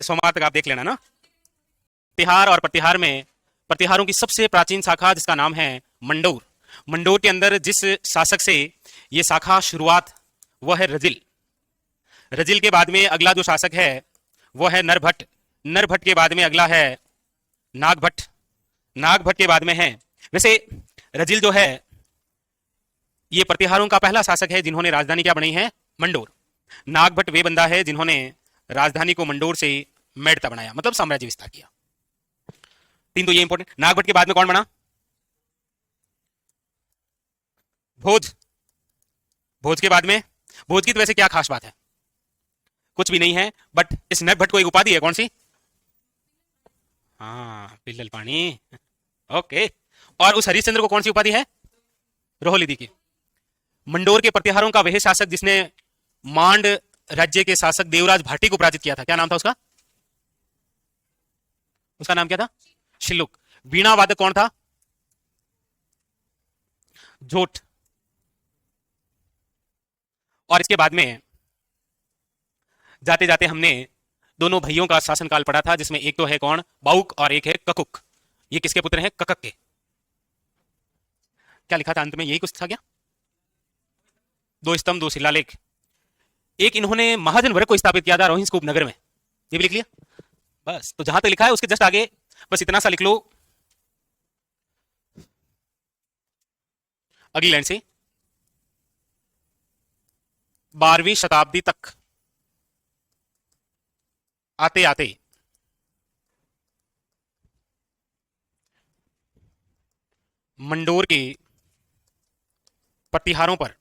सोमवार तक आप देख लेना ना। तिहार और प्रतिहार में प्रतिहारों की सबसे प्राचीन शाखा जिसका नाम है मंडोर। मंडोर के अंदर जिस शासक से ये शाखा शुरुआत, वह है रजिल। रजिल के बाद में अगला जो शासक है वो है नरभट्ट। नरभट्ट के बाद में अगला है नागभट्ट। नागभट्ट के बाद में है, वैसे रजिल जो है ये प्रतिहारों का पहला शासक है जिन्होंने राजधानी क्या बनाई है, मंडोर। नागभट्ट वे बंदा है जिन्होंने राजधानी को मंडोर से मेड़ता बनाया, मतलब साम्राज्य विस्तार किया। तीन तो ये इंपॉर्टेंट। नागभट्ट के बाद में कौन बना, भोज। भोज के बाद में, भोज की तो वैसे क्या खास बात है, कुछ भी नहीं है, बट इस नरभट्ट को एक उपाधि है, कौन सी, हाँ पिल्लल पानी, ओके। और उस हरिश्चंद्र को कौन सी उपाधि है, रोहलिदी की। मंडोर के प्रतिहारों का वह शासक जिसने मांड राज्य के शासक देवराज भाटी को पराजित किया था, क्या नाम था उसका, उसका नाम क्या था, शिल्लुक। वीणा वादक कौन था, जोट। और इसके बाद में जाते जाते हमने दोनों भाइयों का शासनकाल पढ़ा था, जिसमें एक तो है कौन, बाउक, और एक है ककुक। ये किसके पुत्र हैं, ककक के। क्या लिखा था अंत में, यही कुछ था क्या, दो स्तंभ दो शिलालेख। एक इन्होंने महाजन वर्ग को स्थापित किया था रोहिंसकूप नगर में, ये भी लिख लिया। बस, तो जहां तक लिखा है उसके जस्ट आगे बस इतना सा लिख लो, अगली लाइन से 12वीं शताब्दी तक आते आते मंडोर के प्रतिहारों पर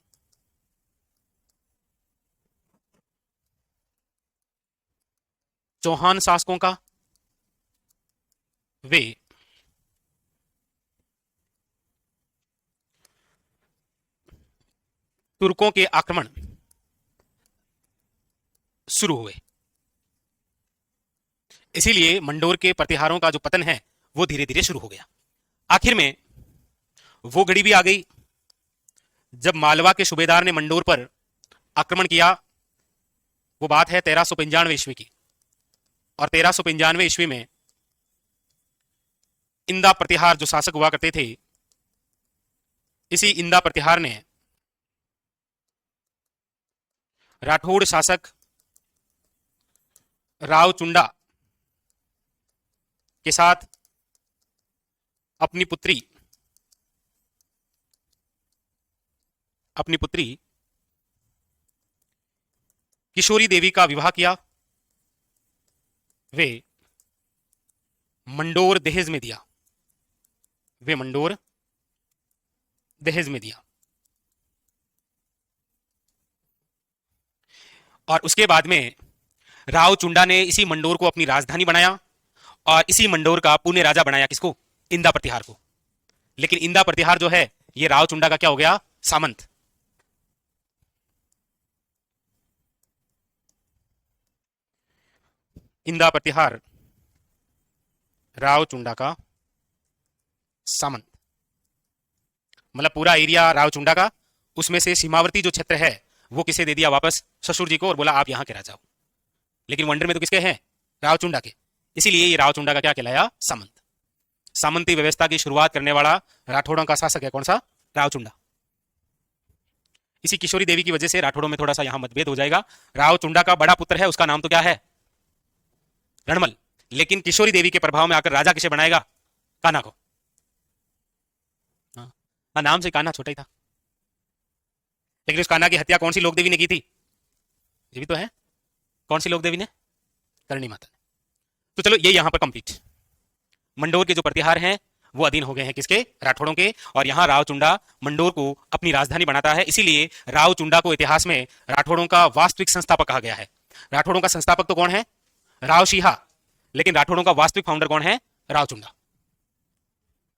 चौहान शासकों का, वे तुर्कों के आक्रमण शुरू हुए। इसीलिए मंडोर के प्रतिहारों का जो पतन है वो धीरे धीरे शुरू हो गया। आखिर में वो घड़ी भी आ गई जब मालवा के सूबेदार ने मंडोर पर आक्रमण किया। वो बात है 1395 ईस्वी की, और 1395 ईस्वी में इंदा प्रतिहार जो शासक हुआ करते थे, इसी इंदा प्रतिहार ने राठौड़ शासक राव चुंडा के साथ अपनी पुत्री किशोरी देवी का विवाह किया। वे मंडोर दहेज में दिया, वे मंडोर दहेज में दिया। और उसके बाद में राव चुंडा ने इसी मंडोर को अपनी राजधानी बनाया, और इसी मंडोर का पुण्य राजा बनाया किसको, इंदा प्रतिहार को। लेकिन इंदा प्रतिहार जो है ये राव चुंडा का क्या हो गया, सामंत। इंदा प्रतिहार राव चुंडा का सामंत, मतलब पूरा एरिया राव चुंडा का, उसमें से सीमावर्ती जो क्षेत्र है वो किसे दे दिया वापस, ससुर जी को, और बोला आप यहां के राजा हो। लेकिन वंडर में तो किसके हैं, राव चुंडा के। इसीलिए ये राव चुंडा का क्या कहलाया, सामंत। सामंती व्यवस्था की शुरुआत करने वाला राठौड़ों का शासक है कौन सा, राव चुंडा। इसी किशोरी देवी की वजह से राठौड़ों में थोड़ा सा यहां मतभेद हो जाएगा। राव चुंडा का बड़ा पुत्र है, उसका नाम तो क्या है, रणमल। लेकिन किशोरी देवी के प्रभाव में आकर राजा किसे बनाएगा, कान्हा को। हाँ, नाम से कान्हा छोटा ही था, लेकिन उस कान्हा की हत्या कौन सी लोक देवी ने की थी, ये भी तो है, कौन सी लोक देवी ने, करणी माता ने। तो चलो ये यहां पर कंप्लीट। मंडोर के जो प्रतिहार हैं वो अधीन हो गए हैं किसके, राठौड़ों के। और यहां राव चुंडा मंडोर को अपनी राजधानी बनाता है। इसीलिए राव चुंडा को इतिहास में राठौड़ों का वास्तविक संस्थापक कहा गया है। राठौड़ों का संस्थापक तो कौन है, राव शिहा, लेकिन राठौड़ों का वास्तविक फाउंडर कौन है, राव चुंडा।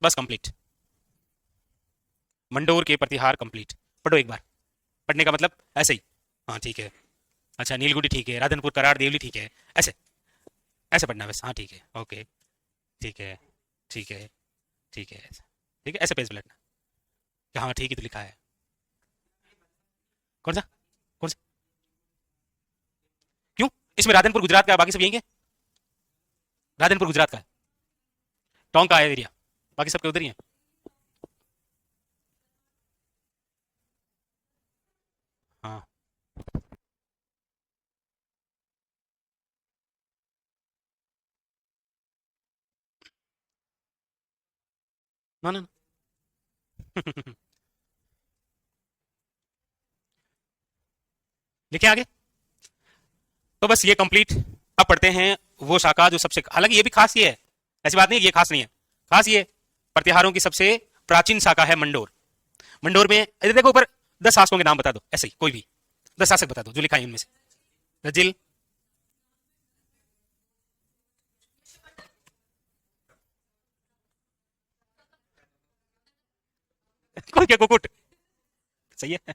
बस कंप्लीट, मंडोर के प्रतिहार कंप्लीट। पढ़ो एक बार, पढ़ने का मतलब ऐसे ही, हाँ ठीक है, अच्छा नीलगुड़ी ठीक है, राधनपुर कराड़ देवली ठीक है, ऐसे ऐसे पढ़ना बस, हाँ ठीक है, ओके ठीक है ठीक है ठीक है, ठीक है, ऐसे पेज पलटना कि हाँ ठीक ही तो लिखा है। कौन सा, कौन सा, क्यों, इसमें राधनपुर गुजरात का, बाकी सब यही है। राधनपुर गुजरात का है, टोंक का है एरिया, बाकी सबके उधर ही है। हाँ ना ना लिखे आगे। तो बस ये कंप्लीट। अब पढ़ते हैं वो शाखा जो सबसे, हालांकि ये भी खास ये है, ऐसी बात नहीं ये खास नहीं है, खास ये प्रतिहारों की सबसे प्राचीन शाखा है मंडोर। मंडोर में इधर देखो ऊपर 10 शासकों के नाम बता दो, ऐसे ही कोई भी 10 शासक बता दो जो लिखा है उनमें से। रजिल, कोई क्या कुकुट, सही है।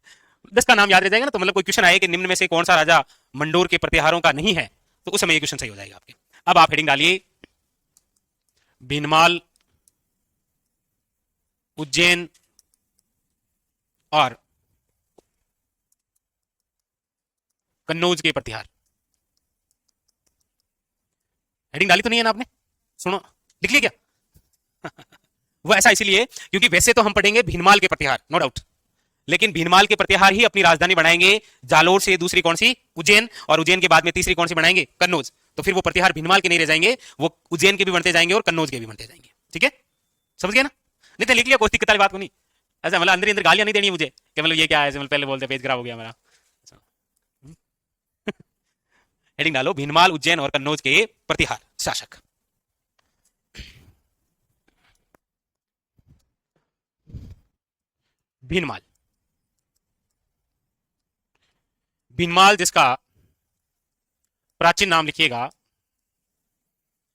10 का नाम याद रह जाएगा ना, तो मतलब कोई क्वेश्चन आए कि निम्न में से कौन सा राजा मंडोर के प्रतिहारों का नहीं है, तो उस समय ये क्वेश्चन सही हो जाएगा आपके। अब आप हेडिंग डालिए भीनमाल, उज्जैन और कन्नौज के प्रतिहार। हेडिंग डाली तो नहीं है ना आपने? सुनो, लिख लिया क्या? वो ऐसा इसीलिए क्योंकि वैसे तो हम पढ़ेंगे भीनमाल के प्रतिहार, नो डाउट, लेकिन भीनमाल के प्रतिहार ही अपनी राजधानी बनाएंगे। जालोर से दूसरी कौन सी? उज्जैन, और उज्जैन के बाद में तीसरी कौन सी बनाएंगे? कन्नौज। तो फिर वो प्रतिहार भीनमाल के नहीं रह जाएंगे, वो उज्जैन के भी बनते जाएंगे और कन्नौज के भी बनते जाएंगे। ठीक है, समझ गया ना? नहीं तो लिख लिया, कोई दिक्कत वाली बात को नहीं। ऐसा मतलब अंदर अंदर गालियां नहीं देनी मुझे कि मतलब ये क्या है, मतलब पहले बोलते पेज खराब हो गया मेरा। हेडिंग डालो भीनमाल, उज्जैन और कन्नौज के प्रतिहार शासक। भीनमाल, भीनमाल जिसका प्राचीन नाम लिखिएगा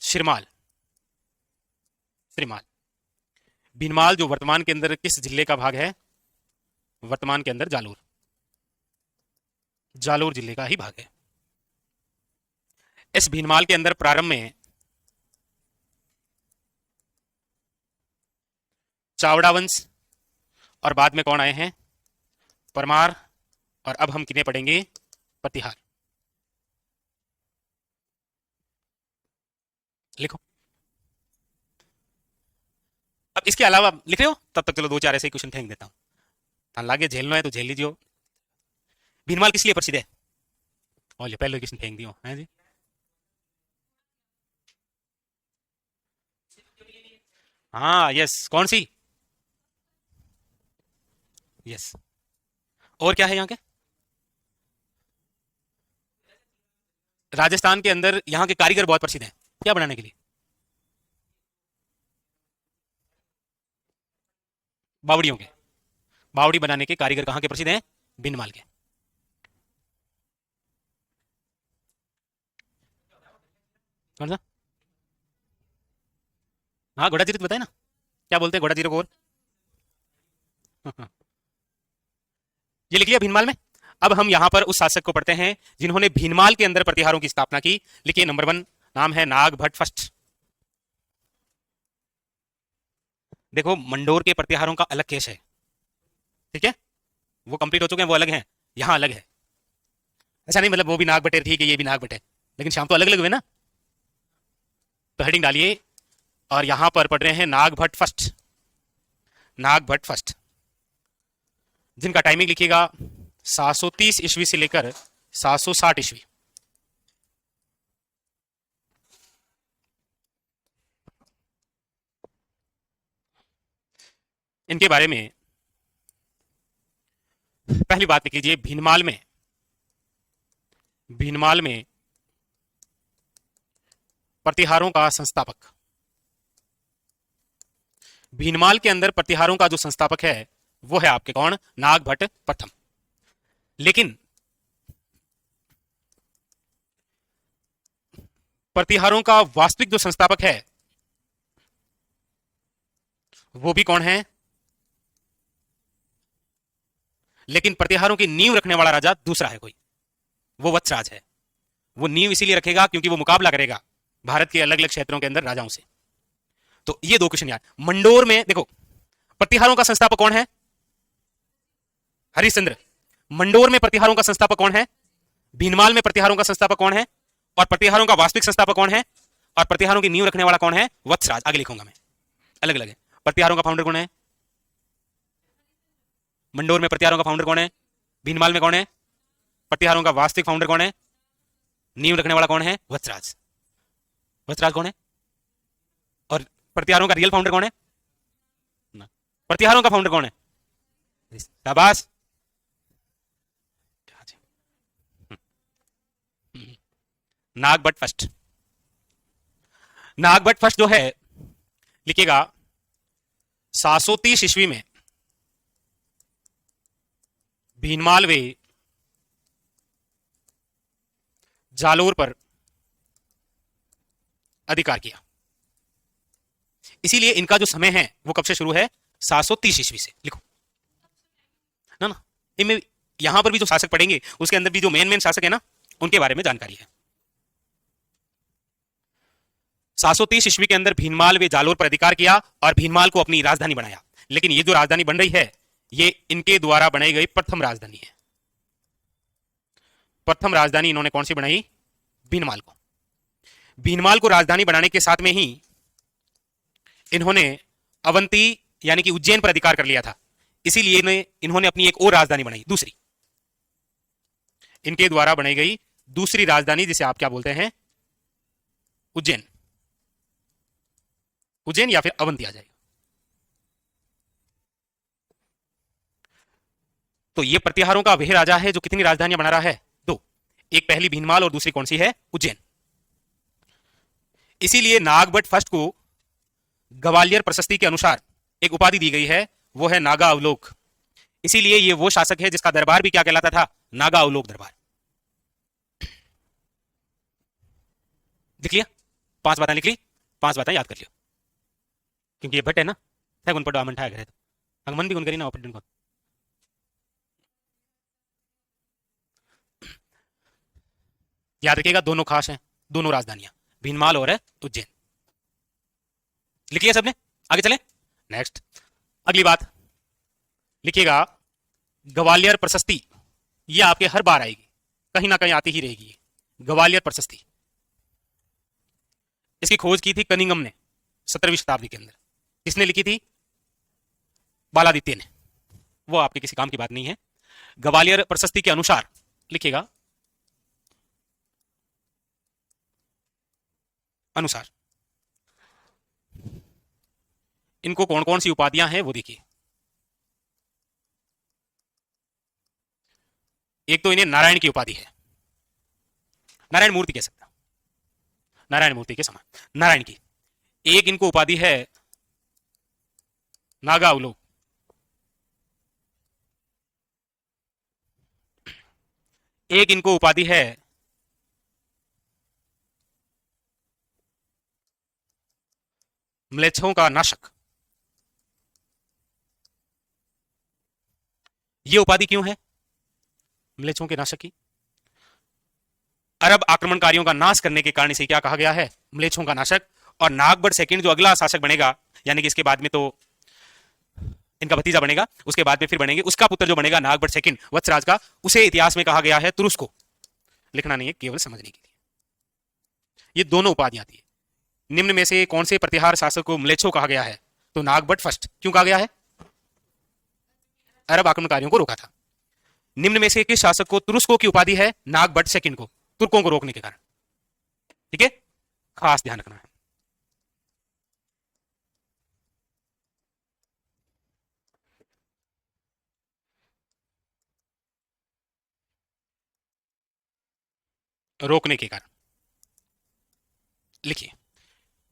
शिरमाल, श्रीमाल। भीनमाल जो वर्तमान के अंदर किस जिले का भाग है? वर्तमान के अंदर जालोर, जालोर जिले का ही भाग है। इस भीनमाल के अंदर प्रारंभ में चावड़ा वंश और बाद में कौन आए हैं? परमार, और अब हम किन्हें पढ़ेंगे? प्रतिहार। लिखो। अब इसके अलावा लिख रहे हो तब तक चलो दो चार ऐसे क्वेश्चन फेंक देता हूं, लागे झेलना है तो झेल लीजिए। भीनमाल किस लिए प्रसिद्ध है? और ये पहले क्वेश्चन फेंक दियो है जी। हाँ यस, कौन सी? यस, और क्या है यहाँ के? राजस्थान के अंदर यहाँ के कारीगर बहुत प्रसिद्ध हैं, क्या बनाने के लिए? बावड़ियों के, बावड़ी बनाने के कारीगर कहाँ के प्रसिद्ध हैं? भीनमाल के। कौन सा? हाँ घोड़ा जीरित बताए ना, क्या बोलते हैं घोड़ा जीरो को और? ये लिख लिया भीनमाल में। अब हम यहां पर उस शासक को पढ़ते हैं जिन्होंने भीनमाल के अंदर प्रतिहारों की स्थापना की। लिखिए नंबर 1, नाम है नाग भट्ट फर्स्ट। देखो मंडोर के प्रतिहारों का अलग केस है, ठीक है, वो कंप्लीट हो चुके हैं, वो अलग हैं, यहां अलग है। ऐसा नहीं मतलब वो भी नाग बटे ठीक है, ये भी नाग बटे, लेकिन शाम तो अलग अलग हुए ना। तो हेडिंग डालिए और यहां पर पढ़ रहे हैं नाग भट्ट फर्स्ट, नाग भट्ट फर्स्ट, जिनका टाइमिंग लिखिएगा 730 ईस्वी से लेकर 760 ईस्वी। इनके बारे में पहली बात लिख लीजिए, भीनमाल में, भीनमाल में प्रतिहारों का संस्थापक, भीनमाल के अंदर प्रतिहारों का जो संस्थापक है वो है आपके कौन? नाग भट्ट प्रथम। लेकिन प्रतिहारों का वास्तविक जो संस्थापक है वो भी कौन है? लेकिन प्रतिहारों की नींव रखने वाला राजा दूसरा है कोई, वो वत्सराज है। वो नींव इसीलिए रखेगा क्योंकि वो मुकाबला करेगा भारत के अलग अलग क्षेत्रों के अंदर राजाओं से। तो ये दो क्वेश्चन यार। मंडोर में देखो प्रतिहारों का संस्थापक कौन है? हरिश्चंद्र। मंडोर में प्रतिहारों का संस्थापक कौन है? भीनमाल में प्रतिहारों का संस्थापक कौन है? और प्रतिहारों का वास्तविक संस्थापक कौन है? और प्रतिहारों की नींव रखने वाला कौन है? वत्सराज। आगे लिखूंगा मैं, अलग अलग है। प्रतिहारों का फाउंडर कौन है? मंडोर में प्रतिहारों का फाउंडर कौन है? भीनमाल में कौन है? प्रतिहारों का वास्तविक फाउंडर कौन है? नींव रखने वाला कौन है? वत्सराज। वत्सराज कौन है? और प्रतिहारों का रियल फाउंडर कौन है? प्रतिहारों का फाउंडर कौन है? शाबाश। नागभट्ट फर्स्ट। नागभट्ट फर्स्ट जो है, लिखिएगा 730 ईस्वी में भीनमाल वे जालोर पर अधिकार किया। इसीलिए इनका जो समय है वो कब से शुरू है? 730 ईस्वी से। लिखो ना ना, इनमें यहां पर भी जो शासक पढ़ेंगे उसके अंदर भी जो मेन मेन शासक है ना, उनके बारे में जानकारी है। 730 ईस्वी के अंदर भीनमाल वे जालोर पर अधिकार किया और भीनमाल को अपनी राजधानी बनाया। लेकिन ये जो राजधानी बन रही है, ये इनके द्वारा बनाई गई प्रथम राजधानी है। प्रथम राजधानी इन्होंने कौन सी बनाई? भीनमाल को। भीनमाल को राजधानी बनाने के साथ में ही इन्होंने अवंती यानी कि उज्जैन पर अधिकार कर लिया था। इसीलिए इन्होंने अपनी एक और राजधानी बनाई, दूसरी, इनके द्वारा बनाई गई दूसरी राजधानी, जिसे आप क्या बोलते हैं? उज्जैन। उज्जैन या फिर अवंती आ जाएगा। तो ये प्रतिहारों का वह राजा है जो कितनी राजधानियां बना रहा है? दो। एक पहली भीनमाल और दूसरी कौन सी है? उज्जैन। इसीलिए नागभट्ट फर्स्ट को ग्वालियर प्रशस्ति के अनुसार एक उपाधि दी गई है, वो है नागा अवलोक। इसीलिए ये वो शासक है जिसका दरबार भी क्या कहलाता था? नागा अवलोक दरबार। लिख लिया? 5 बातें लिख ली, 5 बातें याद कर लियो, क्योंकि ये भट्ट है ना, है गुण पड़ो आमन ठाया करे तो मन भी गुण करी ना ऑपरेट को। याद रखिएगा, दोनों खास हैं, दोनों राजधानियां, भीनमाल और उज्जैन। लिख लिया सबने? आगे चले नेक्स्ट। अगली बात लिखिएगा, ग्वालियर प्रशस्ति, ये आपके हर बार आएगी, कहीं ना कहीं आती ही रहेगी। ग्वालियर प्रशस्ति, इसकी खोज की थी कनिंगम ने 17वीं शताब्दी के अंदर। किसने लिखी थी? बालादित्य ने। वो आपके किसी काम की बात नहीं है। ग्वालियर प्रशस्ति के अनुसार लिखिएगा, अनुसार इनको कौन कौन सी उपाधियां हैं वो देखिए। एक तो इन्हें नारायण की उपाधि है, नारायण मूर्ति कह सकता, नारायण मूर्ति के समान नारायण की। एक इनको उपाधि है नागा अवलोक। एक इनको उपाधि है म्लेच्छों का नाशक। ये उपाधि क्यों है म्लेच्छों के नाशक की? अरब आक्रमणकारियों का नाश करने के कारण इसे क्या कहा गया है? म्लेच्छों का नाशक। और नागभट्ट सेकंड जो अगला शासक बनेगा, यानी कि इसके बाद में तो इनका भतीजा बनेगा, उसके बाद में फिर बनेंगे, उसका पुत्र जो बनेगा नागभट्ट सेकंड वत्सराज का, उसे इतिहास में कहा गया है तुरुस को। लिखना नहीं है, केवल समझने के लिए। ये दोनों उपाधियां थी। निम्न में से कौन से प्रतिहार शासक को म्लेच्छों कहा गया है? तो नागभट्ट फर्स्ट। क्यों कहा गया है? अरब आक्रमणकारियों को रोका था। निम्न में से किस शासक को तुरुस्को की उपाधि है? नागभट्ट सेकंड को, तुर्कों को रोकने के कारण। ठीक है, खास ध्यान रखना है। रोकने के कारण। लिखिए,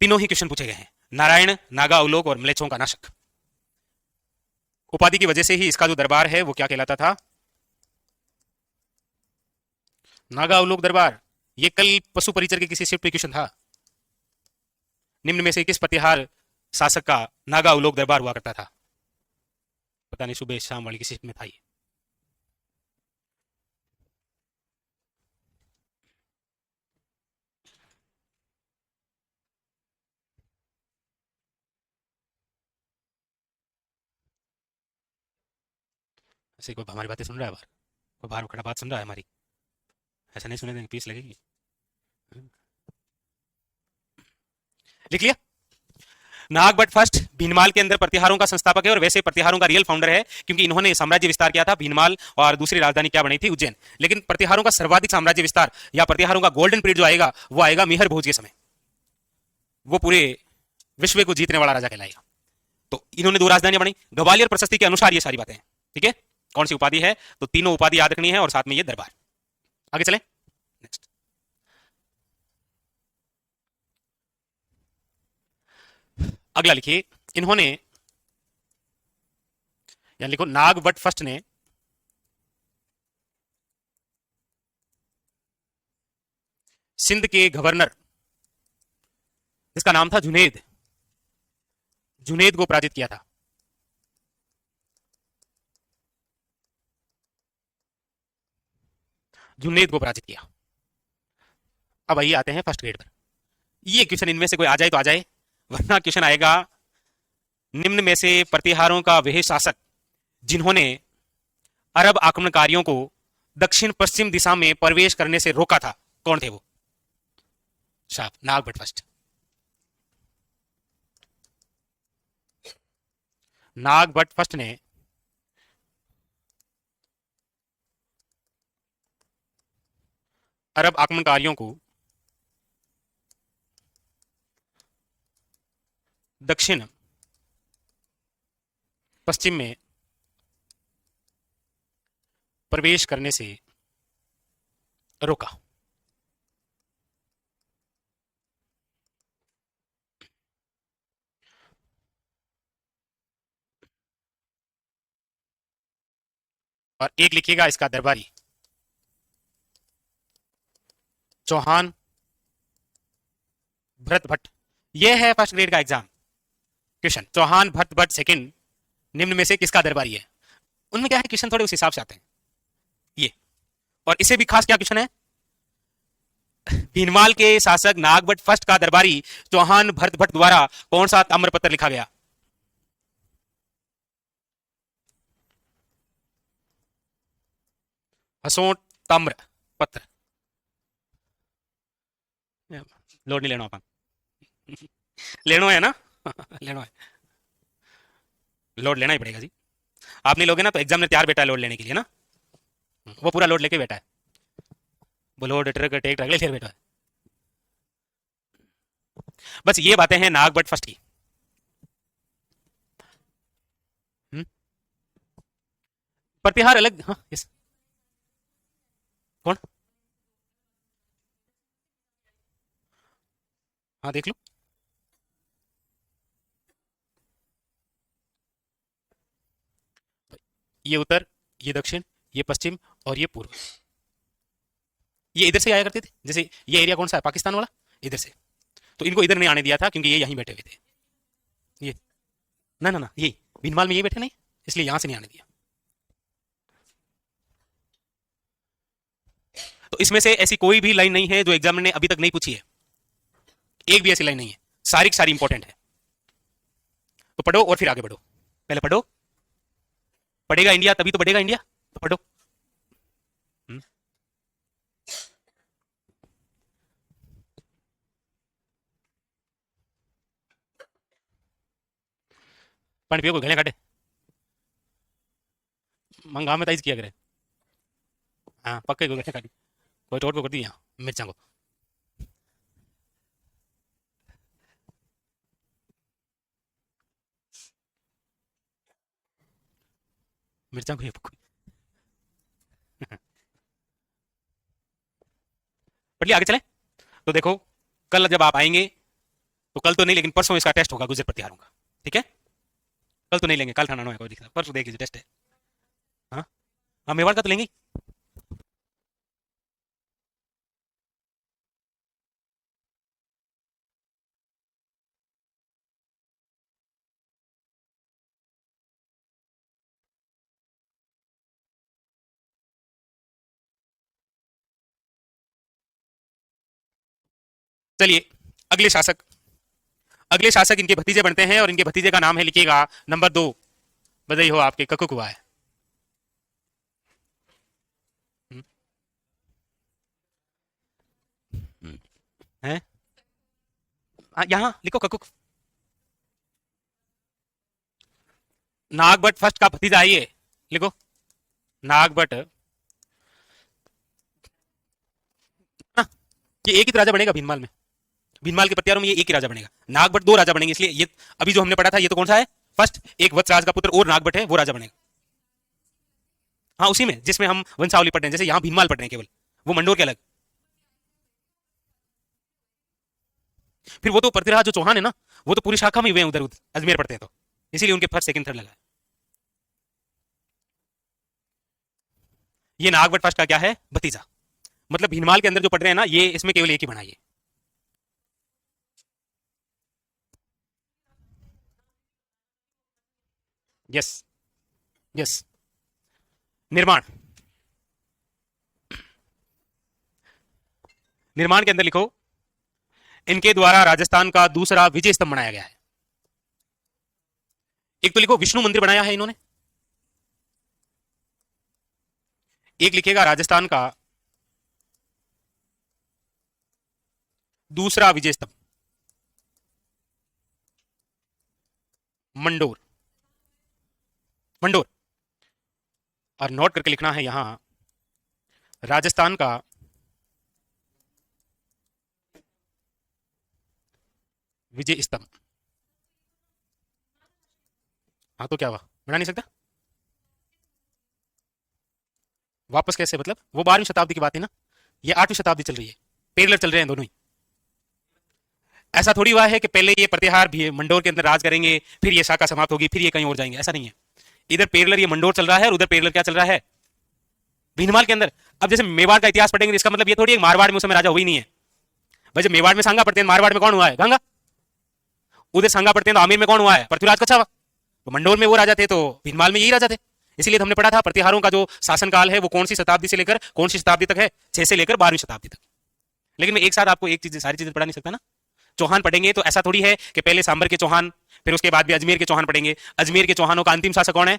तीनों ही क्वेश्चन पूछे गए हैं, नारायण, नागा अवलोक और म्लेच्छों का नाशक। उपाधि की वजह से ही इसका जो दरबार है वो क्या कहलाता था? नागा अवलोक दरबार। ये कल पशु परिचर के किसी शिफ्ट क्वेश्चन था। निम्न में से किस प्रतिहार शासक का नागा अवलोक दरबार हुआ करता था? पता नहीं, सुबह शाम वाली किसी शिफ्ट में था ये। ऐसे कोई हमारी बातें सुन रहा है बाहर? कोई बाहर खड़ा बात सुन रहा है हमारी? ऐसा नहीं सुने देंगे, फीस लगेगी। लिख लिया। नागभट्ट फर्स्ट भीनमाल के अंदर प्रतिहारों का संस्थापक है और वैसे प्रतिहारों का रियल फाउंडर है, क्योंकि इन्होंने साम्राज्य विस्तार किया था भीनमाल, और दूसरी राजधानी क्या बनी थी, उज्जैन। लेकिन प्रतिहारों का सर्वाधिक साम्राज्य विस्तार या प्रतिहारों का गोल्डन पीरियड जो आएगा वो आएगा मिहिर भोज के समय। वो पूरे विश्व को जीतने वाला राजा कहलाएगा। तो इन्होंने 2 राजधानियां बनी। ग्वालियर प्रशस्ति के अनुसार ये सारी बातें हैं। ठीक है, कौन सी उपाधि है, तो तीनों उपाधि याद रखनी है और साथ में ये दरबार। आगे चले नेक्स्ट। अगला लिखिए, इन्होंने, या लिखो नागभट्ट फर्स्ट ने सिंध के गवर्नर जिसका नाम था जुनेद, जुनेद को पराजित किया था। जुनेद को पराजित किया। अब आइए आते हैं फर्स्ट ग्रेड पर। ये क्वेश्चन इनमें से कोई आ जाए तो आ जाए, वरना क्वेश्चन आएगा निम्न में से प्रतिहारों का वह शासक जिन्होंने अरब आक्रमणकारियों को दक्षिण पश्चिम दिशा में प्रवेश करने से रोका था, कौन थे वो? शाह नागभट्ट फर्स्ट। नागभट्ट फर्स्ट ने अरब आक्रमणकारियों को दक्षिण पश्चिम में प्रवेश करने से रोका। और एक लिखिएगा इसका दरबारी, चौहान भरत भट्ट। यह है फर्स्ट ग्रेड का exam question. Chauhan Bharat Bhatt second निम्न में से किसका दरबारी है? उनमें क्या है, क्वेश्चन थोड़े उस हिसाब से आते हैं ये। और इसे भी खास क्या क्वेश्चन है, भीनमाल के शासक नागभट्ट फर्स्ट का दरबारी चौहान भरत भट्ट द्वारा कौन सा ताम्रपत्र लिखा गया? हसोट ताम्र पत्र। लोड नहीं लेना अपन लेना है ना लेना है, लोड लेना ही पड़ेगा जी। आप नहीं लोगे ना तो एग्जाम में तैयार बैठा है लोड लेने के लिए ना, वो पूरा लोड लेके बैठा है, वो लोड ट्रक टेक ट्रक लेकर बैठा है। बस ये बातें हैं नागभट्ट फर्स्ट की। प्रतिहार अलग, हाँ यस, कौन? हाँ देख लो, ये उत्तर, ये दक्षिण, ये पश्चिम और ये पूर्व। ये इधर से आया करते थे, जैसे ये एरिया कौन सा है, पाकिस्तान वाला, इधर से। तो इनको इधर नहीं आने दिया था क्योंकि ये यहीं बैठे हुए थे। ये ना ना ना, ये भीनमाल में ये बैठे नहीं, इसलिए यहां से नहीं आने दिया। तो इसमें से ऐसी कोई भी लाइन नहीं है जो एग्जामिनर ने अभी तक नहीं पूछी है, एक भी ऐसी लाइन नहीं है, सारी की सारी इंपॉर्टेंट है। तो पढ़ो और फिर आगे बढ़ो। पहले पढ़ो, पढ़ेगा इंडिया तभी तो बढ़ेगा इंडिया, तो पढ़ो। पानी पियो, कोई गले काटे मंगा में ताइज किया करे। हाँ पक्के को गले काटी, कोई टोट को कर दी यहाँ मिर्चा को। मिर्चा को ये पक्की पढ़ लिया, आगे चले। तो देखो, कल जब आप आएंगे, तो कल तो नहीं लेकिन परसों इसका टेस्ट होगा गुजर प्रतिहारों का। ठीक है, कल तो नहीं लेंगे, कल ठाना है, कोई दिक्कत, परसों देख लीजिए टेस्ट है। हाँ हाँ, मेवाड़ का तो लेंगे। चलिए, अगले शासक, अगले शासक इनके भतीजे बनते हैं और इनके भतीजे का नाम है, लिखिएगा नंबर 2, बधाई हो आपके, ककुक हुआ है। हैं? यहां लिखो ककुक। नागभट्ट फर्स्ट का भतीजा है ये, लिखो नागभट्ट। हाँ, ये एक ही तो राजा बनेगा भीनमाल में, भीनमाल के पतियारों में ये एक ही राजा बनेगा। नागभट्ट दो राजा बनेंगे, इसलिए ये अभी जो हमने पढ़ा था ये तो कौन सा है, फर्स्ट एक वत्सराज का पुत्र और नागभट्ट है, वो राजा बनेगा। हाँ उसी में जिसमें हम वंशावली पढ़ रहे हैं, जैसे यहां भीनमाल पढ़ रहे हैं केवल, वो मंडोर के अलग। फिर वो तो पृथ्वीराज जो चौहान है ना, वो तो पूरी शाखा में हुए हैं, उधर उधर अजमेर पढ़ते हैं तो इसीलिए उनके फर्स्ट सेकंड थर्ड लगा है। ये नागभट्ट फर्स्ट का क्या है, भतीजा। मतलब भीनमाल के अंदर जो पढ़ रहे हैं ना, ये इसमें केवल एक ही बना है। Yes yes. निर्माण, निर्माण के अंदर लिखो, इनके द्वारा राजस्थान का दूसरा विजय स्तंभ बनाया गया है। एक तो लिखो विष्णु मंदिर बनाया है इन्होंने, एक लिखेगा राजस्थान का दूसरा विजय स्तंभ मंडोर, मंडोर। और नोट करके लिखना है यहां राजस्थान का विजय स्तंभ। हाँ तो क्या हुआ, बना नहीं सकता वापस कैसे, मतलब वो 12वीं शताब्दी की बात है ना, ये 8वीं शताब्दी चल रही है, पेरलर चल रहे हैं दोनों ही। ऐसा थोड़ी हुआ है कि पहले ये प्रतिहार भी मंडोर के अंदर राज करेंगे, फिर ये शाखा समाप्त होगी, फिर ये कहीं और जाएंगे, ऐसा नहीं है। इधर पेरलर ये मंडोर चल रहा है और उधर पेरलर क्या चल रहा है, भीनमाल के अंदर। अब जैसे मेवाड़ का इतिहास पढ़ेंगे, इसका मतलब ये थोड़ी मारवाड़ में उस समय राजा हुई नहीं है भाई। जब मेवाड़ में सांगा पढ़ते हैं, मारवाड़ में कौन हुआ है, गंगा। उधर सांगा पढ़ते हैं तो आमेर में कौन हुआ है, पृथ्वीराज कच्छावा। तो मंडोर में वो राजा थे तो भीनमाल में यही राजा थे। इसलिए तो हमने पढ़ा था प्रतिहारों का जो शासनकाल है वो कौन सी शताब्दी से लेकर कौन सी शताब्दी तक है, 6 से लेकर 12वीं शताब्दी तक। लेकिन मैं एक साथ आपको एक चीज सारी चीजें पढ़ा नहीं सकता ना। चौहान पढ़ेंगे तो ऐसा थोड़ी है कि पहले सांबर के चौहान, फिर उसके बाद भी अजमेर के चौहान पढ़ेंगे। अजमेर के चौहानों का अंतिम शासक कौन है,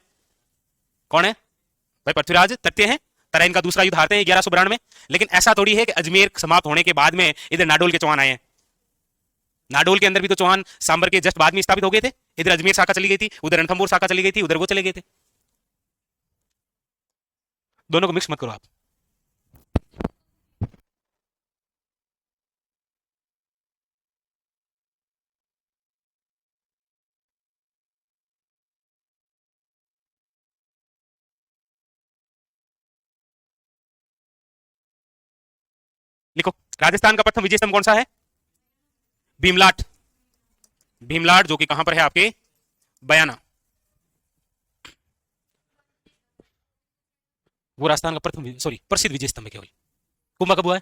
कौन है भाई, पृथ्वीराज तथ्य है। तराइन का दूसरा युद्ध हारते हैं 1192 में। लेकिन ऐसा थोड़ी है कि अजमेर समाप्त होने के बाद में इधर नाडोल के चौहान आए हैं। नाडोल के अंदर भी तो चौहान सांबर के जस्ट बाद में स्थापित हो गए थे। इधर अजमेर शाखा चली गई थी, उधर रणथंबोर शाखा चली गई थी, उधर वो चले गए थे। दोनों को मिक्स मत करो आप। लिखो राजस्थान का प्रथम विजय स्तंभ कौन सा है, भीमलाट। भीमलाट जो कि कहां पर है आपके, बयाना। वो राजस्थान का प्रथम सॉरी प्रसिद्ध विजय स्तंभ है केवल। कुंभा कब हुआ है,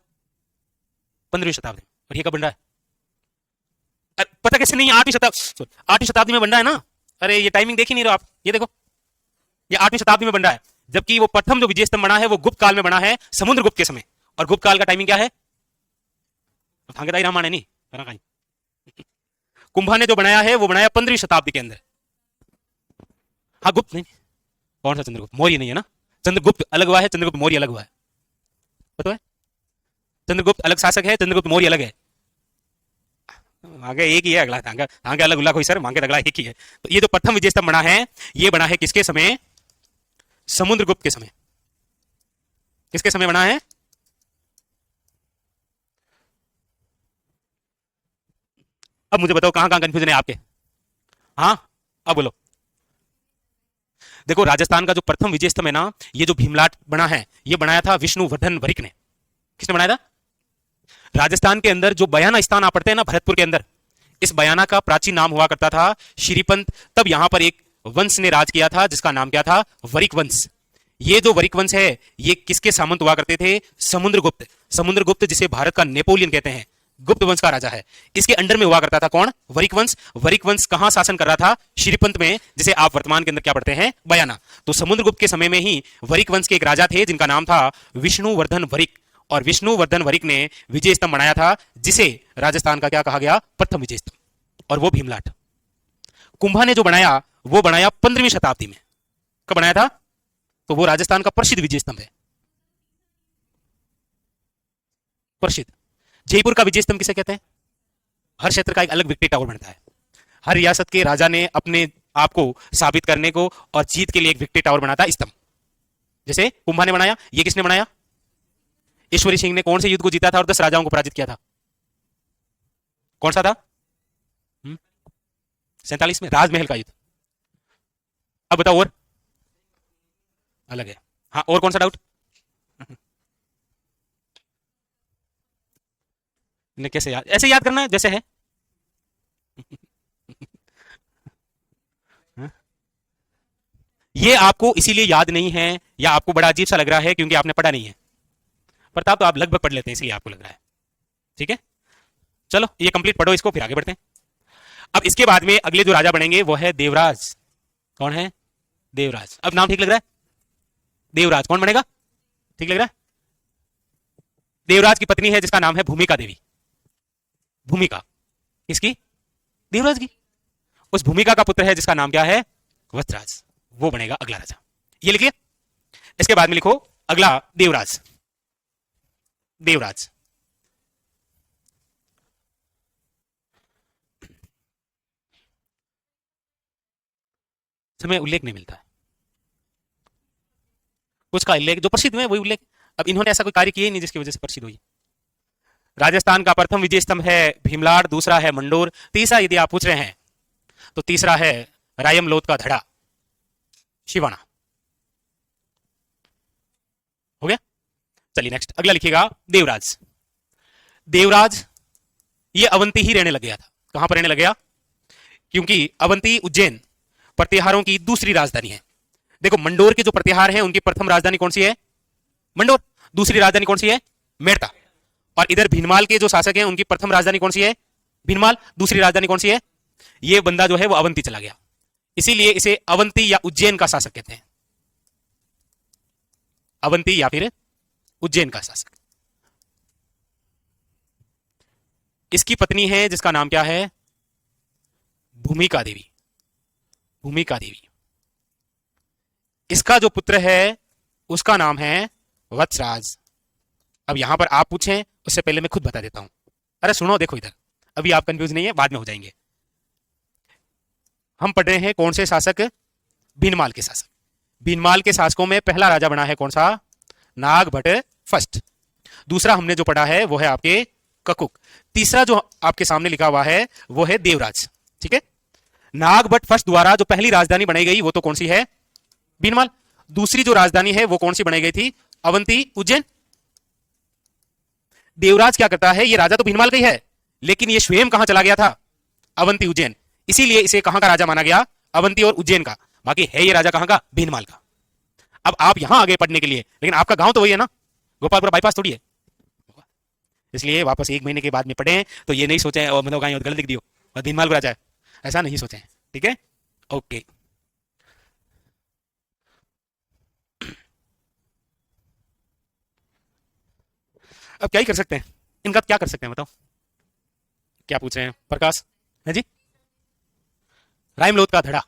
15वीं शताब्दी में। और ये कब बन रहा है, पता कैसे नहीं, 8वीं शताब्दी, 8वीं शताब्दी में बन रहा है ना। अरे ये टाइमिंग देख ही नहीं रहे आप, ये देखो ये 8वीं शताब्दी में बन रहा है। जबकि वो प्रथम जो विजय स्तंभ बना है वो गुप्त काल में बना है, समुद्रगुप्त के समय। और गुप्त काल का टाइमिंग क्या है, रामायण है नहीं। कुंभा ने जो बनाया है वो बनाया 15वीं शताब्दी के अंदर। हाँ गुप्त नहीं, कौन सा चंद्रगुप्त, मौर्य नहीं है ना। चंद्रगुप्त अलग हुआ है, चंद्रगुप्त मौर्य अलग हुआ है, पता है। चंद्रगुप्त अलग शासक है, चंद्रगुप्त मौर्य अलग है। आगे एक ही है, अगला आगे अलग उल्ला कोई सर, मांगे अगला एक ही है। तो ये जो प्रथम विजय स्तंभ बना है, ये बना है किसके समय, समुद्रगुप्त के समय। किसके समय बना है, अब मुझे बताओ कहां कहां कंफ्यूजन है आपके। हाँ अब बोलो। देखो राजस्थान का जो प्रथम विजय स्तंभ है ना, ये जो भीमलाट बना है, ये बनाया था विष्णुवर्धन वरिक ने। किसने बनाया था, राजस्थान के अंदर जो बयाना स्थान आप पढ़ते हैं ना, भरतपुर के अंदर, इस बयाना का प्राचीन नाम हुआ करता था श्रीपंत। तब यहां पर एक वंश ने राज किया था जिसका नाम क्या था, वरिक वंश। ये जो वरिक वंश है ये किसके सामंत हुआ करते थे, समुद्रगुप्त। समुद्रगुप्त जिसे भारत का नेपोलियन कहते हैं, गुप्त वंश का राजा है। इसके अंडर में हुआ करता था कौन, वरिक वंश। वरिक वंश कहां शासन कर रहा था, श्रीपंत में, जिसे आप वर्तमान के अंदर क्या पढ़ते हैं, बयाना। तो समुद्रगुप्त के समय में ही वरिक वंश के एक राजा थे जिनका नाम था विष्णुवर्धन वरिक। और विष्णुवर्धन वरिक ने विजय स्तंभ बनाया था जिसे राजस्थान का क्या कहा गया, प्रथम विजय स्तंभ, और वो भीमलाट। कुंभा ने जो बनाया वो बनाया 15वीं शताब्दी में। कब बनाया था, तो वो राजस्थान का प्रसिद्ध विजय स्तंभ है, प्रसिद्ध। जयपुर का विजय स्तंभ किसे कहते हैं, हर क्षेत्र का एक अलग विक्ट्री टावर बनता है। हर रियासत के राजा ने अपने आप को साबित करने को और जीत के लिए एक विक्ट्री टावर बनाता स्तंभ। जैसे कुंभा ने बनाया, ये किसने बनाया? ईश्वरी सिंह ने कौन से युद्ध को जीता था और 10 राजाओं को पराजित किया था? कौन सा था? 47 में राजमहल का युद्ध। अब बताओ और अलग है। हाँ, और कौन सा डाउट? ने कैसे याद, ऐसे याद करना है जैसे है। ये आपको इसीलिए याद नहीं है या आपको बड़ा अजीब सा लग रहा है क्योंकि आपने पढ़ा नहीं है। प्रताप तो आप लगभग पढ़ लेते हैं इसलिए आपको लग रहा है। ठीक है, चलो ये कंप्लीट पढ़ो इसको, फिर आगे बढ़ते हैं। अब इसके बाद में अगले जो राजा बनेंगे वो है देवराज। कौन है? देवराज। अब नाम ठीक लग रहा है? देवराज कौन बनेगा? ठीक लग रहा है? देवराज की पत्नी है जिसका नाम है भूमिका देवी। भूमिका किसकी? देवराज की। उस भूमिका का पुत्र है जिसका नाम क्या है? वत्सराज। वो बनेगा अगला राजा। ये लिखिए। इसके बाद में लिखो अगला देवराज। देवराज समय उल्लेख नहीं मिलता है, कुछ का उल्लेख जो प्रसिद्ध है वही उल्लेख। अब इन्होंने ऐसा कोई कार्य किया ही नहीं जिसकी वजह से प्रसिद्ध हुई। राजस्थान का प्रथम विजय स्तंभ है भीमलाड़, दूसरा है मंडोर, तीसरा यदि आप पूछ रहे हैं तो तीसरा है रायमलोद का धड़ा शिवाना। हो गया? चलिए नेक्स्ट अगला लिखिएगा देवराज। देवराज ये अवंती ही रहने लग गया था। कहां पर रहने लग गया? क्योंकि अवंती उज्जैन प्रतिहारों की दूसरी राजधानी है। देखो मंडोर के जो प्रतिहार हैं उनकी प्रथम राजधानी कौन सी है? मंडोर। दूसरी राजधानी कौन सी है? मेड़ता। और इधर भीनमाल के जो शासक हैं उनकी प्रथम राजधानी कौन सी है? भीनमाल। दूसरी राजधानी कौन सी है? ये बंदा जो है वो अवंती चला गया, इसीलिए इसे अवंती या उज्जैन का शासक कहते हैं। अवंती या फिर उज्जैन का शासक। इसकी पत्नी है जिसका नाम क्या है? भूमिका देवी। भूमिका देवी। इसका जो पुत्र है उसका नाम है वत्सराज। अब यहां पर आप पूछें उससे पहले मैं खुद बता देता हूं। अरे सुनो, देखो इधर, अभी आप कंफ्यूज नहीं है, बाद में हो जाएंगे। हम पढ़ रहे हैं कौन से शासक? भीनमाल के शासक। भीनमाल के शासकों में पहला राजा बना है कौन सा? नागभट्ट फर्स्ट। दूसरा हमने जो पढ़ा है वो है आपके ककुक। तीसरा जो आपके सामने लिखा हुआ है वो है देवराज। ठीक है, नागभट्ट फर्स्ट द्वारा जो पहली राजधानी बनाई गई वो तो कौन सी है? भीनमाल। दूसरी जो राजधानी है वो कौन सी बनाई गई थी? अवंती उज्जैन। देवराज क्या करता है? ये राजा तो भीनमाल का ही है लेकिन ये स्वयं कहां चला गया था? अवंती उज्जैन। इसीलिए इसे कहां का राजा माना गया? अवंती और उज्जैन का। बाकी है ये राजा कहां का? भीनमाल का। अब आप यहां आगे पढ़ने के लिए, लेकिन आपका गांव तो वही है ना, गोपालपुर बाईपास थोड़ी है, इसलिए वापस 1 महीने के बाद में पढ़े तो ये नहीं सोचे और मतलब गांव गलत लिख दियो और भीनमाल को राजा है, ऐसा नहीं सोचे। ठीक है, ओके। अब क्या ही कर सकते हैं, इनका क्या कर सकते हैं बताओ? क्या पूछ रहे हैं प्रकाश? है जी, रायमलोद का धड़ा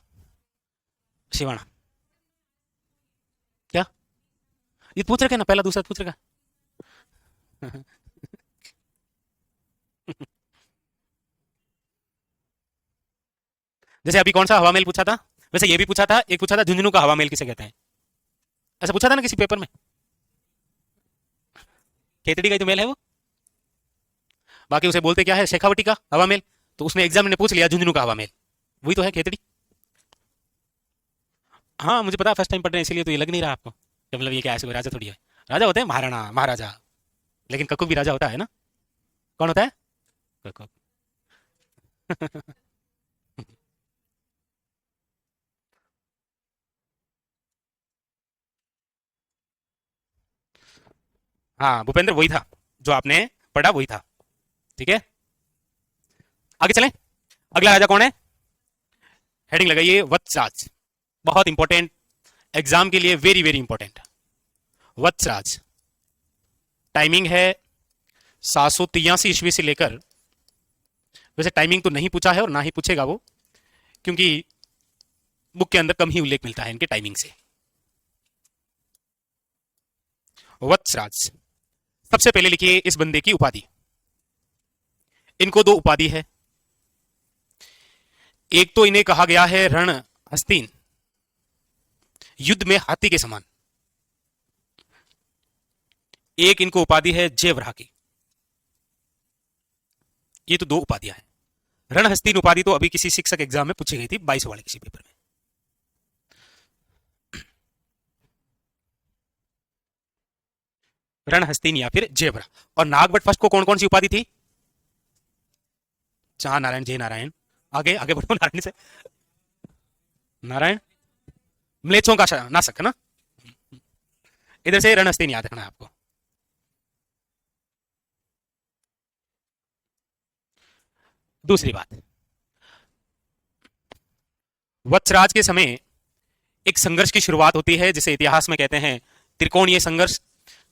शिवाना। क्या ये पूछ रखे ना? पहला दूसरा पूछ रखा। जैसे अभी कौन सा हवा महल पूछा था, वैसे ये भी पूछा था। एक पूछा था झुंझुनू का हवा महल किसे कहते हैं, ऐसा पूछा था ना किसी पेपर में। खेतड़ी का जो महल है वो, बाकी उसे बोलते क्या है? शेखावटी का हवा महल। तो उसने एग्जाम ने पूछ लिया झुंझुनू का हवा महल, वही तो है खेतड़ी। हाँ मुझे पता, फर्स्ट टाइम पढ़ रहे हैं इसीलिए तो ये लग नहीं रहा आपको कि मतलब ये क्या ऐसे कोई राजा थोड़ी है। राजा होते हैं महाराणा महाराजा, लेकिन ककुक भी राजा होता है ना। कौन होता है? ककुक। हाँ भूपेंद्र वही था जो आपने पढ़ा, वही था। ठीक है, आगे चलें। अगला राजा कौन है? हेडिंग लगाइए वत्सराज। बहुत इंपॉर्टेंट, एग्जाम के लिए very very important. Vatsraj. Timing है 783 ईस्वी से लेकर, वैसे टाइमिंग तो नहीं पूछा है और ना ही पूछेगा वो, क्योंकि बुक के अंदर कम ही उल्लेख मिलता है इनके टाइमिंग से। वत्सराज। सबसे पहले लिखिए इस बंदे की उपाधि। इनको 2 उपाधि है, एक तो इन्हें कहा गया है रण हस्तीन, युद्ध में हाथी के समान। एक इनको उपाधि है जयवराह की। ये तो दो उपाधियां हैं। रण हस्तीन उपाधि तो अभी किसी शिक्षक एग्जाम में पूछी गई थी, 22 वाले किसी पेपर में। रण हस्तीन या फिर जयवराह। और नागभट्ट फर्स्ट को कौन कौन सी उपाधि थी? जहां नारायण, जय नारायण। आगे आगे बढ़ो, नारायण से नारायण म्लेच्छों का नाशक है ना। इधर से रण हस्तीन याद रखना है आपको। दूसरी बात, वत्सराज के समय एक संघर्ष की शुरुआत होती है जिसे इतिहास में कहते हैं त्रिकोणीय संघर्ष,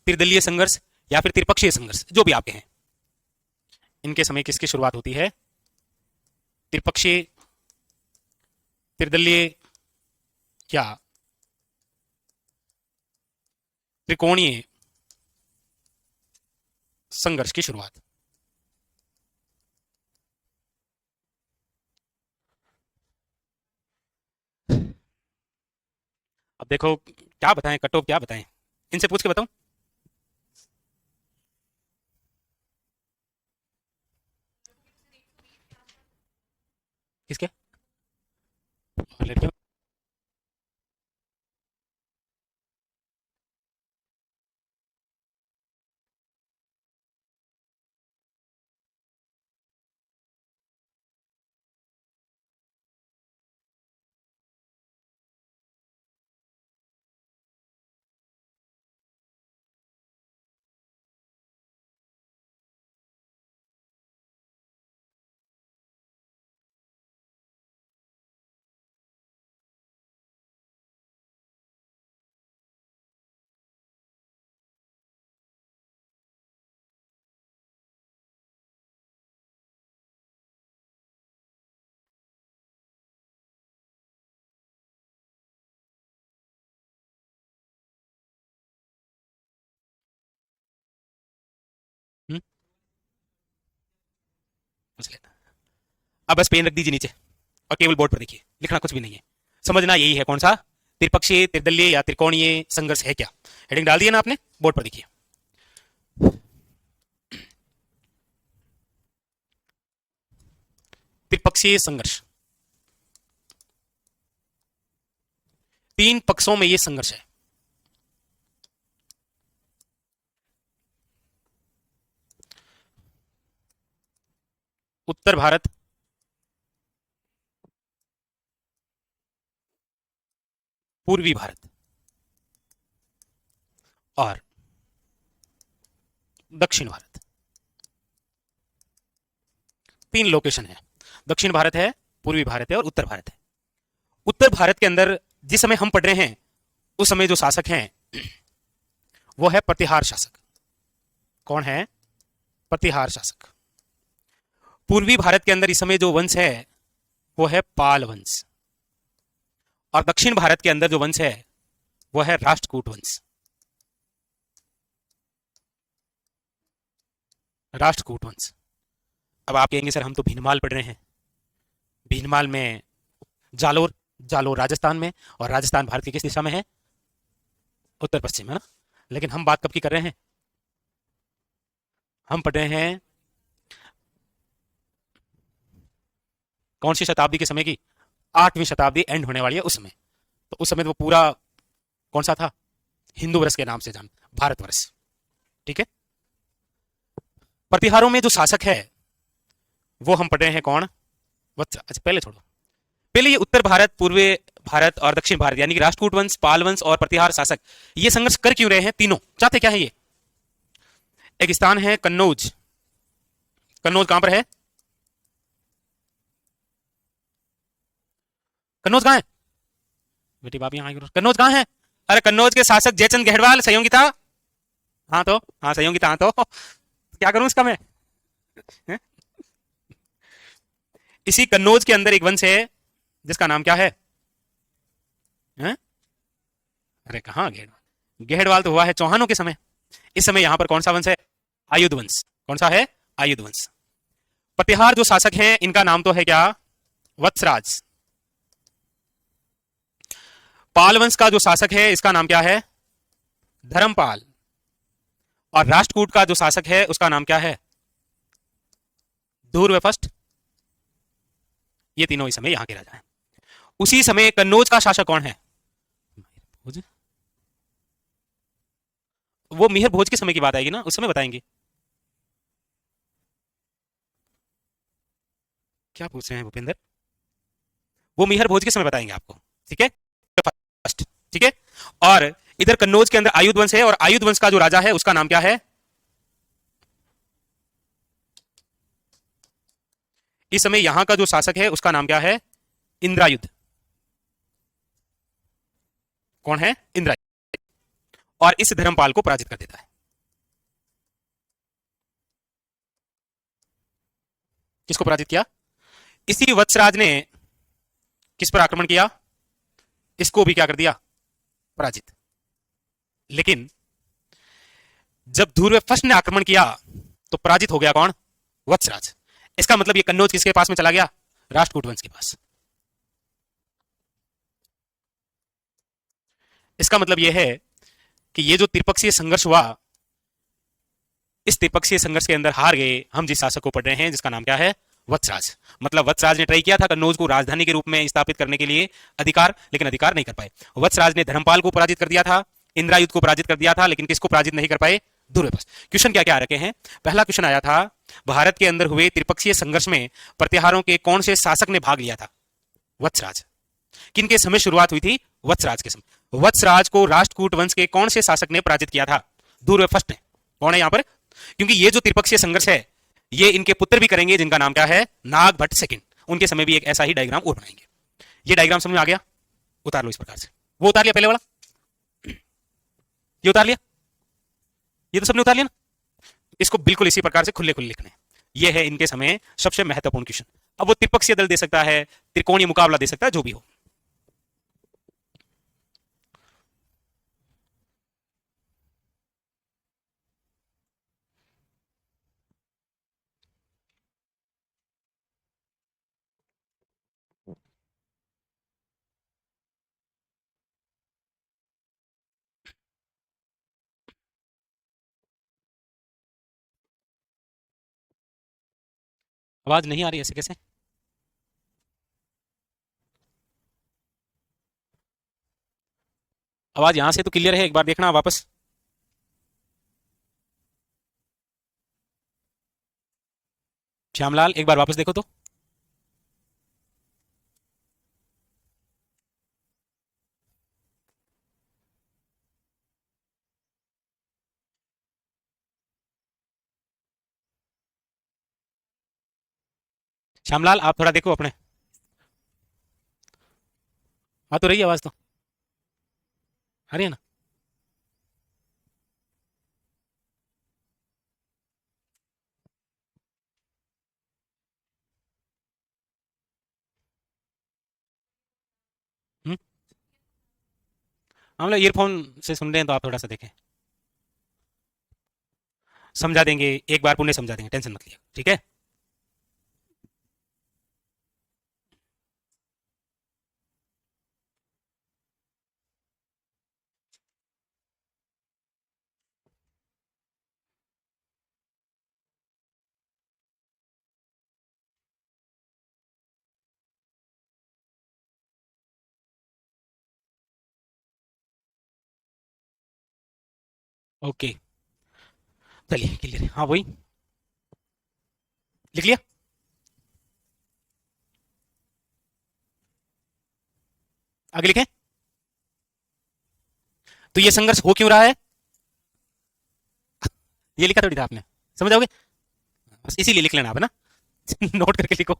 त्रिदलीय संघर्ष या फिर त्रिपक्षीय संघर्ष, जो भी आप कहें। इनके समय किसकी शुरुआत होती है? त्रिपक्षीय, त्रिदलीय क्या त्रिकोणीय संघर्ष की शुरुआत। अब देखो क्या बताएं, कट ऑफ क्या बताएं, इनसे पूछ के बताऊं। किसके? लड़कियों। पूछ लेना। अब बस पेन रख दीजिए नीचे और केवल बोर्ड पर देखिए, लिखना कुछ भी नहीं है। समझना यही है कौन सा त्रिपक्षीय, त्रिदलीय या त्रिकोणीय संघर्ष है क्या। हेडिंग डाल दिया ना आपने, बोर्ड पर देखिए। त्रिपक्षीय संघर्ष, तीन पक्षों में यह संघर्ष है। उत्तर भारत, पूर्वी भारत और दक्षिण भारत। तीन लोकेशन है। दक्षिण भारत है, पूर्वी भारत है और उत्तर भारत है। उत्तर भारत के अंदर जिस समय हम पढ़ रहे हैं उस समय जो शासक हैं वो है प्रतिहार शासक। कौन है? प्रतिहार शासक। पूर्वी भारत के अंदर इस समय जो वंश है वो है पाल वंश। और दक्षिण भारत के अंदर जो वंश है वो है राष्ट्रकूट वंश। राष्ट्रकूट वंश। अब आप कहेंगे सर हम तो भीनमाल पढ़ रहे हैं। भीनमाल में जालोर, जालोर राजस्थान में, और राजस्थान भारत की किस दिशा में है? उत्तर पश्चिम, है ना। लेकिन हम बात कब की कर रहे हैं? हम पढ़ रहे हैं कौन सी शताब्दी के समय की? 8वीं शताब्दी एंड होने वाली है उस समय। तो उस समय तो वो पूरा कौन सा था? हिंदू वर्ष के नाम से जान, भारतवर्ष। ठीक है। प्रतिहारों में जो शासक है वो हम पढ़ रहे हैं कौन? अच्छा पहले छोड़ो, पहले ये उत्तर भारत, पूर्वी भारत और दक्षिण भारत यानी कि राष्ट्रकूट वंश, पाल वंश और प्रतिहार शासक ये संघर्ष कर क्यों रहे हैं? तीनों चाहते क्या है ये? एक स्थान है कन्नौज। कन्नौज कहां पर है? कन्नौज कहां है बेटी? बाप यहाँ कन्नौज कहां है? अरे कन्नौज के शासक जयचंद गढ़वाल सहयोगी था। हाँ तो, हाँ सहयोगी था। हाँ तो क्या करूं इसका मैं? इसी कन्नौज के अंदर एक वंश है जिसका नाम क्या है? अरे कहां गेहड़वाल? गेहड़वाल तो हुआ है चौहानों के समय। इस समय यहां पर कौन सा वंश है? आयुध वंश। कौन सा है? आयुध वंश। प्रतिहार जो शासक हैं इनका नाम तो है क्या? वत्सराज। पाल वंश का जो शासक है इसका नाम क्या है? धर्मपाल। और राष्ट्रकूट का जो शासक है उसका नाम क्या है? धूर्व फर्स्ट। ये तीनों इस समय यहां के राजा हैं। उसी समय कन्नौज का शासक कौन है? वो मिहिर भोज के समय की बात आएगी ना, उस समय बताएंगे। क्या पूछ रहे हैं भूपेंद्र? वो मिहिर भोज के समय बताएंगे आपको, ठीक है? फर्स्ट, ठीक है। और इधर कन्नौज के अंदर आयुध वंश है, और आयुध वंश का जो राजा है उसका नाम क्या है? इस समय यहां का जो शासक है उसका नाम क्या है? इंद्रायुध। कौन है? इंद्रायुध। और इस धर्मपाल को पराजित कर देता है। किसको पराजित किया? इसी वत्सराज ने किस पर आक्रमण किया? इसको भी क्या कर दिया? पराजित। लेकिन जब धूर्व फर्स्ट ने आक्रमण किया तो पराजित हो गया कौन? वत्सराज। इसका मतलब ये कन्नौज किसके पास में चला गया? राष्ट्रकूट वंश के पास। इसका मतलब यह है कि ये जो त्रिपक्षीय संघर्ष हुआ, इस त्रिपक्षीय संघर्ष के अंदर हार गए हम जिस शासक को पढ़ रहे हैं जिसका नाम क्या है? वत्सराज। मतलब वत्सराज ने ट्राई किया था कन्नौज को राजधानी के रूप में स्थापित करने के लिए अधिकार, लेकिन अधिकार नहीं कर पाए। वत्सराज ने धर्मपाल को पराजित कर दिया था, इंद्रायुध को पराजित कर दिया था, लेकिन किसको पराजित नहीं कर पाए? धुर्वपक्ष। क्वेश्चन क्या क्या आ रखे हैं? पहला क्वेश्चन आया था, भारत के अंदर हुए त्रिपक्षीय संघर्ष में प्रत्याहारों के कौन से शासक ने भाग लिया था? वत्सराज। किनके समय शुरुआत हुई थी? वत्सराज के समय। वत्सराज को राष्ट्रकूट वंश के कौन से शासक ने पराजित किया था? धुर्वफस्ट ने। कौन है यहां पर? क्योंकि ये जो त्रिपक्षीय संघर्ष है ये इनके पुत्र भी करेंगे जिनका नाम क्या है? नागभट्ट सेकंड। उनके समय भी एक ऐसा ही डायग्राम और बनाएंगे। ये डायग्राम समझ में आ गया? उतार लो इस प्रकार से। वो उतार लिया पहले वाला? ये उतार लिया? ये तो सबने उतार लिया ना? इसको बिल्कुल इसी प्रकार से खुले खुले लिखने। ये है इनके समय सबसे महत्वपूर्ण क्वेश्चन। अब वो त्रिपक्षीय दल दे सकता है, त्रिकोणीय मुकाबला दे सकता है, जो भी हो। आवाज नहीं आ रही ऐसे कैसे? आवाज यहां से तो क्लियर है, एक बार देखना वापस। श्यामलाल एक बार वापस देखो तो। श्यामलाल आप थोड़ा देखो अपने। आ तो रही है आवाज तो। आ रही है ना? हम्म। हम लोग ईयरफोन से सुन रहे हैं तो आप थोड़ा सा देखें। समझा देंगे, एक बार पुण्य समझा देंगे, टेंशन मत लिया, ठीक है? ओके, चलिए क्लियर है। हाँ वही लिख लिया। आगे लिखें। तो ये संघर्ष हो क्यों रहा है? ये लिखा थोड़ी था आपने, समझ आओगे? बस इसीलिए लिख लेना आप, है ना? नोट करके लिखो,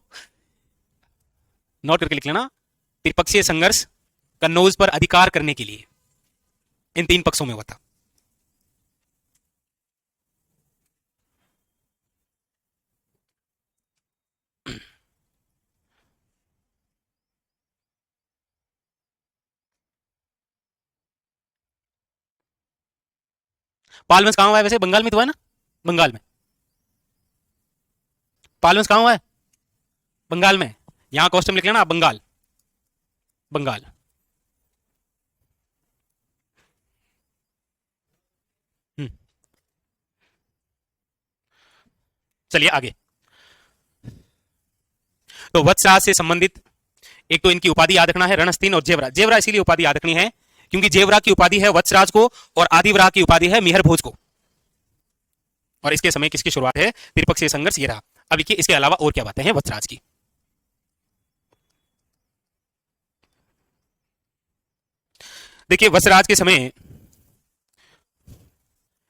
नोट करके लिख लेना। त्रिपक्षीय संघर्ष कन्नौज पर अधिकार करने के लिए इन तीन पक्षों में हुआ था। पाल वंश कहां हुआ है वैसे? बंगाल में तो है ना? बंगाल में। पाल वंश कहां हुआ है? बंगाल में। यहां क्वेश्चन लिख लेना, बंगाल, बंगाल। चलिए आगे। तो वत्सराज से संबंधित एक तो इनकी उपाधि याद रखना है, रणस्तीन और जेवरा। जेवरा इसीलिए उपाधि याद रखनी है क्योंकि जेवरा की उपाधि है वत्सराज को और आदिवरा की उपाधि है मिहर भोज को। और इसके समय किसकी शुरुआत है? त्रिपक्षीय संघर्ष ये रहा। अब देखिए इसके अलावा और क्या बातें हैं वत्सराज की। देखिए वत्सराज के समय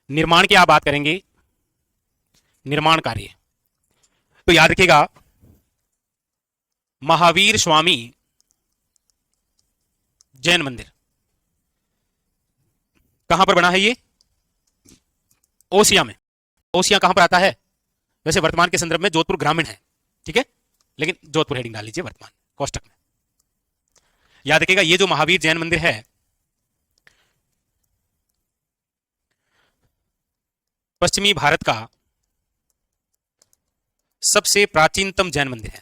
निर्माण की आप बात करेंगे, निर्माण कार्य, तो याद रखिएगा महावीर स्वामी जैन मंदिर कहां पर बना है? ये ओसिया में। ओसिया कहां पर आता है? वैसे वर्तमान के संदर्भ में जोधपुर ग्रामीण है, ठीक है, लेकिन जोधपुर हेडिंग डाल लीजिए वर्तमान कोष्टक में। याद रखिएगा ये जो महावीर जैन मंदिर है पश्चिमी भारत का सबसे प्राचीनतम जैन मंदिर है।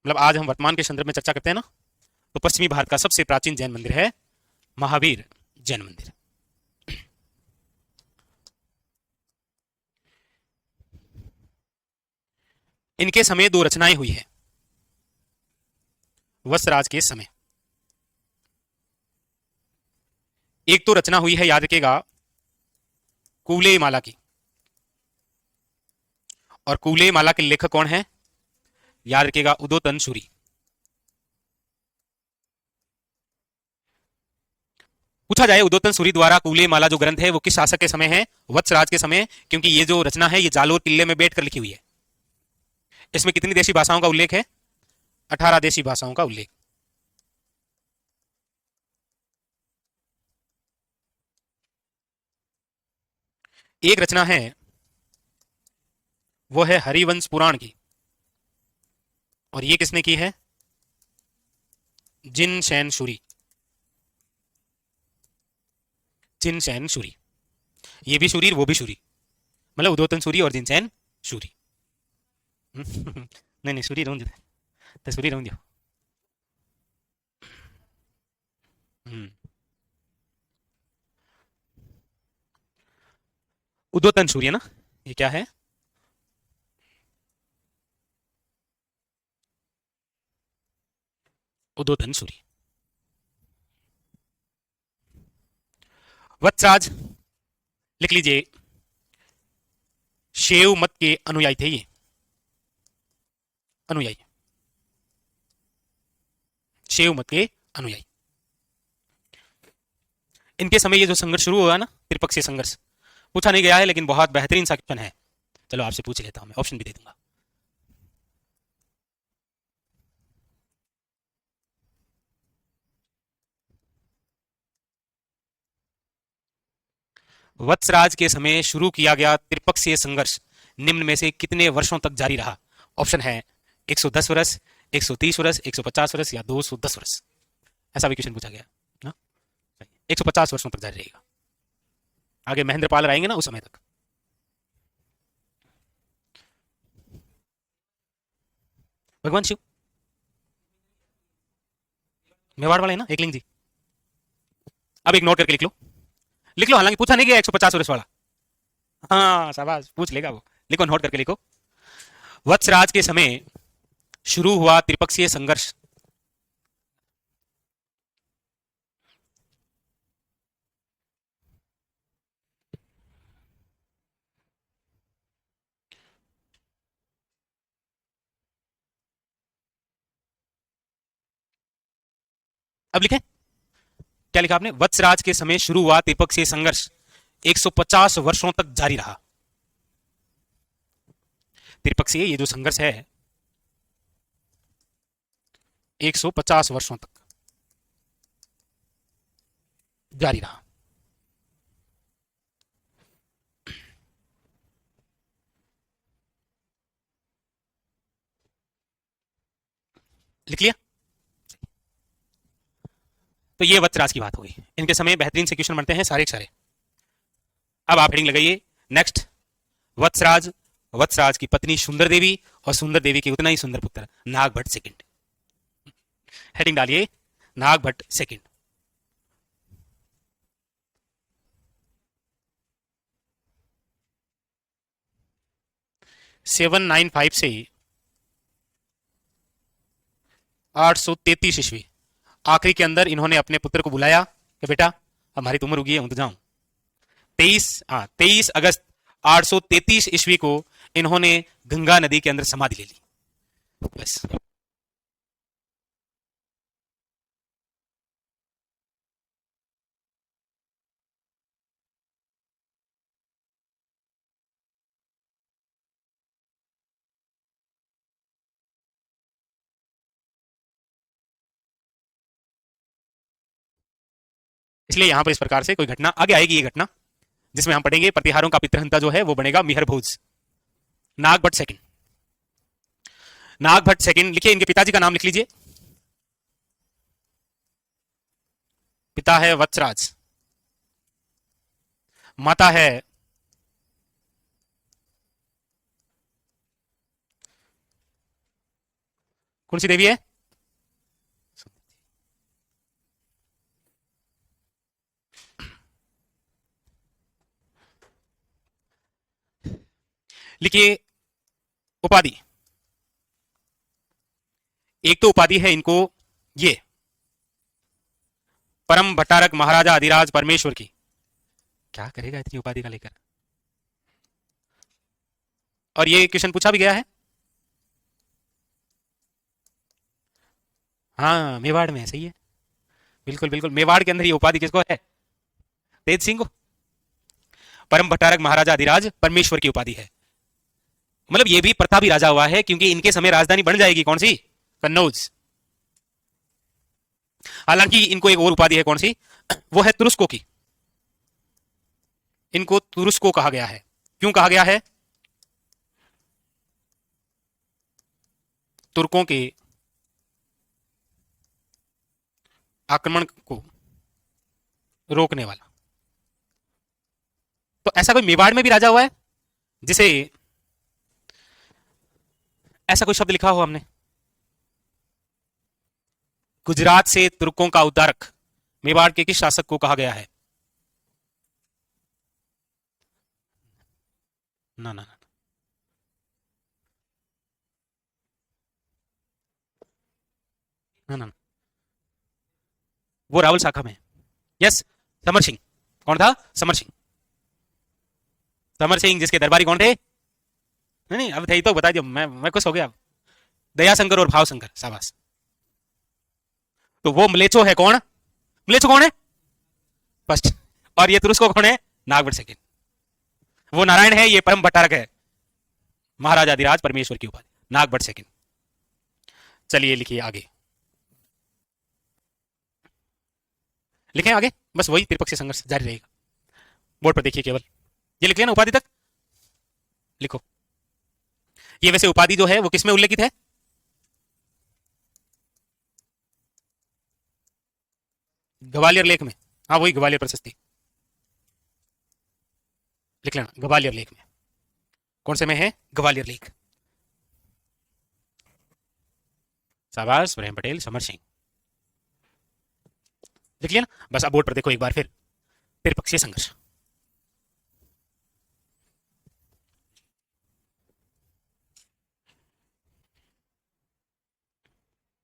मतलब आज हम वर्तमान के संदर्भ में चर्चा करते हैं ना, तो पश्चिमी भारत का सबसे प्राचीन जैन मंदिर है महावीर जैन मंदिर। इनके समय दो रचनाएं हुई है वत्सराज के समय। एक तो रचना हुई है याद रखिएगा कूले माला की, और कूले माला के लेखक कौन है? याद रखिएगा उदोतन सूरी। पूछा जाए उदोतन सूरी द्वारा कूले माला जो ग्रंथ है वो किस शासक के समय है? वत्सराज के समय, क्योंकि ये जो रचना है ये जालोर किले में बैठकर लिखी हुई है। इसमें कितनी देशी भाषाओं का उल्लेख है? 18 देशी भाषाओं का उल्लेख। एक रचना है वो है हरिवंश पुराण की, और ये किसने की है? जिनशैन सूरी। जिनशैन सूरी, ये भी सूरी वो भी सूरी, मतलब उदोतन सूरी और जिनशैन सूरी। नहीं नहीं सूरी रहूं दो, सूरी रहूं दो। उदोतन सूर्य ना, ये क्या है? उदोतन सूर्य। वत्सराज लिख लीजिए शैव मत के अनुयायी थे। ये अनुयायी, शैव मत के अनुयायी। इनके समय ये जो संघर्ष शुरू हुआ ना, त्रिपक्षीय संघर्ष, पूछा नहीं गया है लेकिन बहुत बेहतरीन सा क्वेश्चन है। चलो आपसे पूछ लेता हूं, मैं ऑप्शन भी दे दूंगा। वत्सराज के समय शुरू किया गया त्रिपक्षीय संघर्ष निम्न में से कितने वर्षों तक जारी रहा? ऑप्शन है 110 वर्ष, 130 वर्ष, 150 वर्ष या 210 वर्ष। ऐसा भी क्वेश्चन पूछा गया ना। 150 वर्षों तक जारी रहेगा। आगे महेंद्र पाल आएंगे ना उस समय तक। भगवान शिव, मेवाड़ वाले ना एकलिंग जी। अब एक नोट करके लिख लो, लिख लो, हालांकि पूछा नहीं गया 150 वर्ष वाला। हाँ शाबाश, पूछ लेगा वो। लिखो, नोट करके लिखो। वत्सराज के समय शुरू हुआ त्रिपक्षीय संघर्ष अब लिखें, क्या लिखा आपने? वत्सराज के समय शुरू हुआ त्रिपक्षीय संघर्ष 150 वर्षों तक जारी रहा। त्रिपक्षीय ये जो संघर्ष है 150 वर्षों तक जारी रहा। लिख लिया? तो ये वत्सराज की बात हुई। इनके समय बेहतरीन से क्वेश्चन बनते हैं सारे के सारे। अब आप हेडिंग लगाइए नेक्स्ट, वत्सराज वत्सराज की पत्नी सुंदर देवी और सुंदर देवी के उतना ही सुंदर पुत्र नागभट्ट सेकंड। हेडिंग डालिए नागभट्ट सेकंड। 795 से 833 ईस्वी आखिरी के अंदर इन्होंने अपने पुत्र को बुलाया कि बेटा हमारी तो उम्र हो गई है, हूं तो जाऊं। 23 अगस्त 833 ईस्वी को इन्होंने गंगा नदी के अंदर समाधि ले ली। बस इसलिए यहां पर इस प्रकार से कोई घटना आगे आएगी, ये घटना जिसमें हम पढ़ेंगे प्रतिहारों का पितृहंता जो है वो बनेगा मिहरभोज। नागभट्ट सेकंड, नागभट्ट सेकंड लिखिए, इनके पिताजी का नाम लिख लीजिए। पिता है वत्सराज, माता है कौन सी देवी है? लिखिए उपाधि। एक तो उपाधि है इनको ये परम भट्टारक महाराजा अधिराज परमेश्वर की। क्या करेगा इतनी उपाधि का लेकर? और ये क्वेश्चन पूछा भी गया है। हाँ मेवाड़ में है, सही है, बिल्कुल बिल्कुल। मेवाड़ के अंदर ये उपाधि किसको है? तेज सिंह को। परम भट्टारक महाराजा अधिराज परमेश्वर की उपाधि है। मतलब ये भी प्रतापी राजा हुआ है क्योंकि इनके समय राजधानी बन जाएगी कौन सी? कन्नौज। हालांकि इनको एक और उपाधि है, कौन सी? वो है तुरुस्को की। इनको तुरुस्को कहा गया है। क्यों कहा गया है? तुर्कों के आक्रमण को रोकने वाला। तो ऐसा कोई मेवाड़ में भी राजा हुआ है जिसे ऐसा कोई शब्द लिखा हो हमने? गुजरात से तुर्कों का उद्धारक मेवाड़ के किस शासक को कहा गया है? ना ना ना, ना, ना, ना। वो रावल शाखा में। यस, समर सिंह। कौन था? समर सिंह। समर सिंह जिसके दरबारी कौन थे? नहीं नहीं, अब थे ही तो बता दियो, मैं खुश हो गया। दयाशंकर और भावशंकर, शाबाश। तो वो मलेचो है कौन? मलेचो कौन है? फर्स्ट। और ये तुरुस्को कौन है? नागभट्ट सेकंड। वो नारायण है, ये परम भट्टारक है, महाराजा अधिराज परमेश्वर की उपाधि, नागभट्ट सेकंड। चलिए लिखिए आगे, लिखें आगे, बस वही त्रिपक्षीय संघर्ष जारी रहेगा। बोर्ड पर देखिए, केवल ये लिख लेना उपाधि तक लिखो। ये वैसे उपाधि जो है वो किसमें उल्लेखित है? ग्वालियर लेख में। हाँ वही ग्वालियर प्रशस्ति, लिख लेना ग्वालियर लेख में। कौन से में है? ग्वालियर लेख। शाबाश इब्राहिम पटेल, समर सिंह, लिख लिया ना। बस अब बोर्ड पर देखो एक बार फिर, त्रिपक्षीय संघर्ष।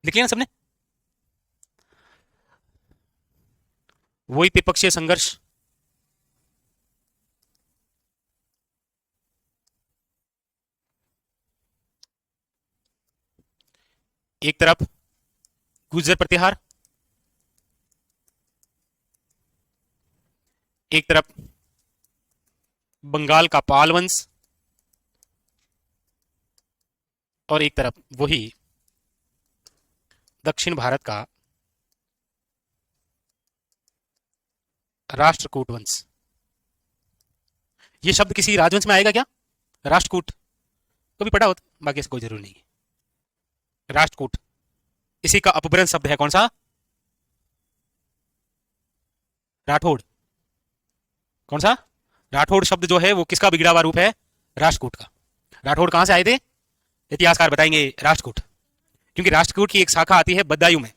लिख लिया ना सबने? वही त्रिपक्षीय संघर्ष एक तरफ गुर्जर प्रतिहार, एक तरफ बंगाल का पाल वंश, और एक तरफ वही दक्षिण भारत का राष्ट्रकूट वंश। ये शब्द किसी राजवंश में आएगा क्या? राष्ट्रकूट तो भी पढ़ा होता, बाकी इसको कोई जरूरी नहीं है। राष्ट्रकूट इसी का अपभ्रंश शब्द है, कौन सा? राठौड़। कौन सा? राठौड़ शब्द जो है वो किसका बिगड़ा हुआ रूप है? राष्ट्रकूट का। राठौड़ कहां से आए थे? इतिहासकार बताएंगे राष्ट्रकूट, क्योंकि राष्ट्रकूट की एक शाखा आती है बदायूं में,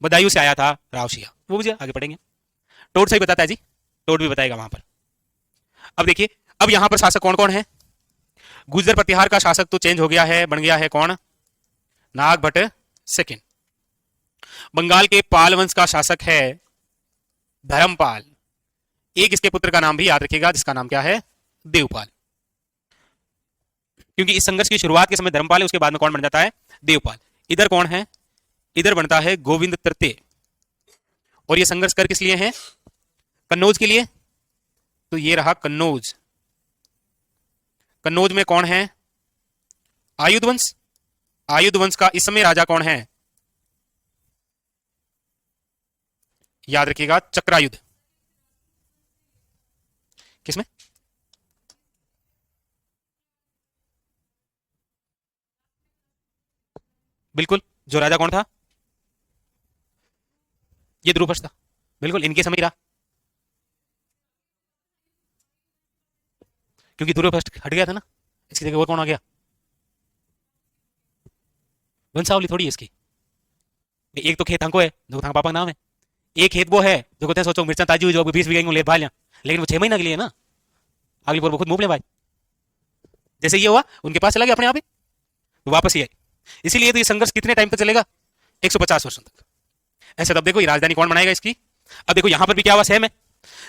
बदायूं से आया था रावशिया, वो मुझे आगे पढ़ेंगे। टोट सही बताता है जी, टोट भी बताएगा वहां पर। अब देखिए, अब यहां पर शासक कौन कौन है? गुर्जर प्रतिहार का शासक तो चेंज हो गया है, बन गया है कौन? नागभट्ट सेकंड। बंगाल के पाल वंश का शासक है धर्मपाल। एक इसके पुत्र का नाम भी याद रखिएगा, जिसका नाम क्या है? देवपाल। क्योंकि इस संघर्ष की शुरुआत के समय धर्मपाल है, उसके बाद में कौन बन जाता है? देवपाल। इधर कौन है? इधर बनता है गोविंद तृतीय। और ये संघर्ष कर किस लिए है? कन्नौज के लिए। तो ये रहा कन्नौज। कन्नौज में कौन है? आयुध वंश। आयुध वंश का इस समय राजा कौन है? याद रखिएगा, चक्रायुध। किसमें? बिल्कुल, जो राजा कौन था? ये द्रुपद था, बिल्कुल इनके समय रहा, क्योंकि द्रुपद हट गया था ना, इसकी जगह और कौन आ गया? वंशावली थोड़ी है इसकी। एक तो खेत हमको है, जो पापा का नाम है। एक खेत वो है जो कहते हैं सोचो मिर्चा ताजी हुई जो 20 बीघा ले भाई लिया, लेकिन वो 6 महीना के लिए है ना, अगली बार वो खुद मुंह ले भाई। जैसे ये हुआ उनके पास चला गया अपने आप ही, तो वापस ही आई। इसीलिए तो ये संघर्ष कितने टाइम तक चलेगा? 150 वर्षों तक। ऐसे तब देखो ये राजधानी कौन बनाएगा इसकी। अब देखो यहां पर भी क्या हुआ, सेम है।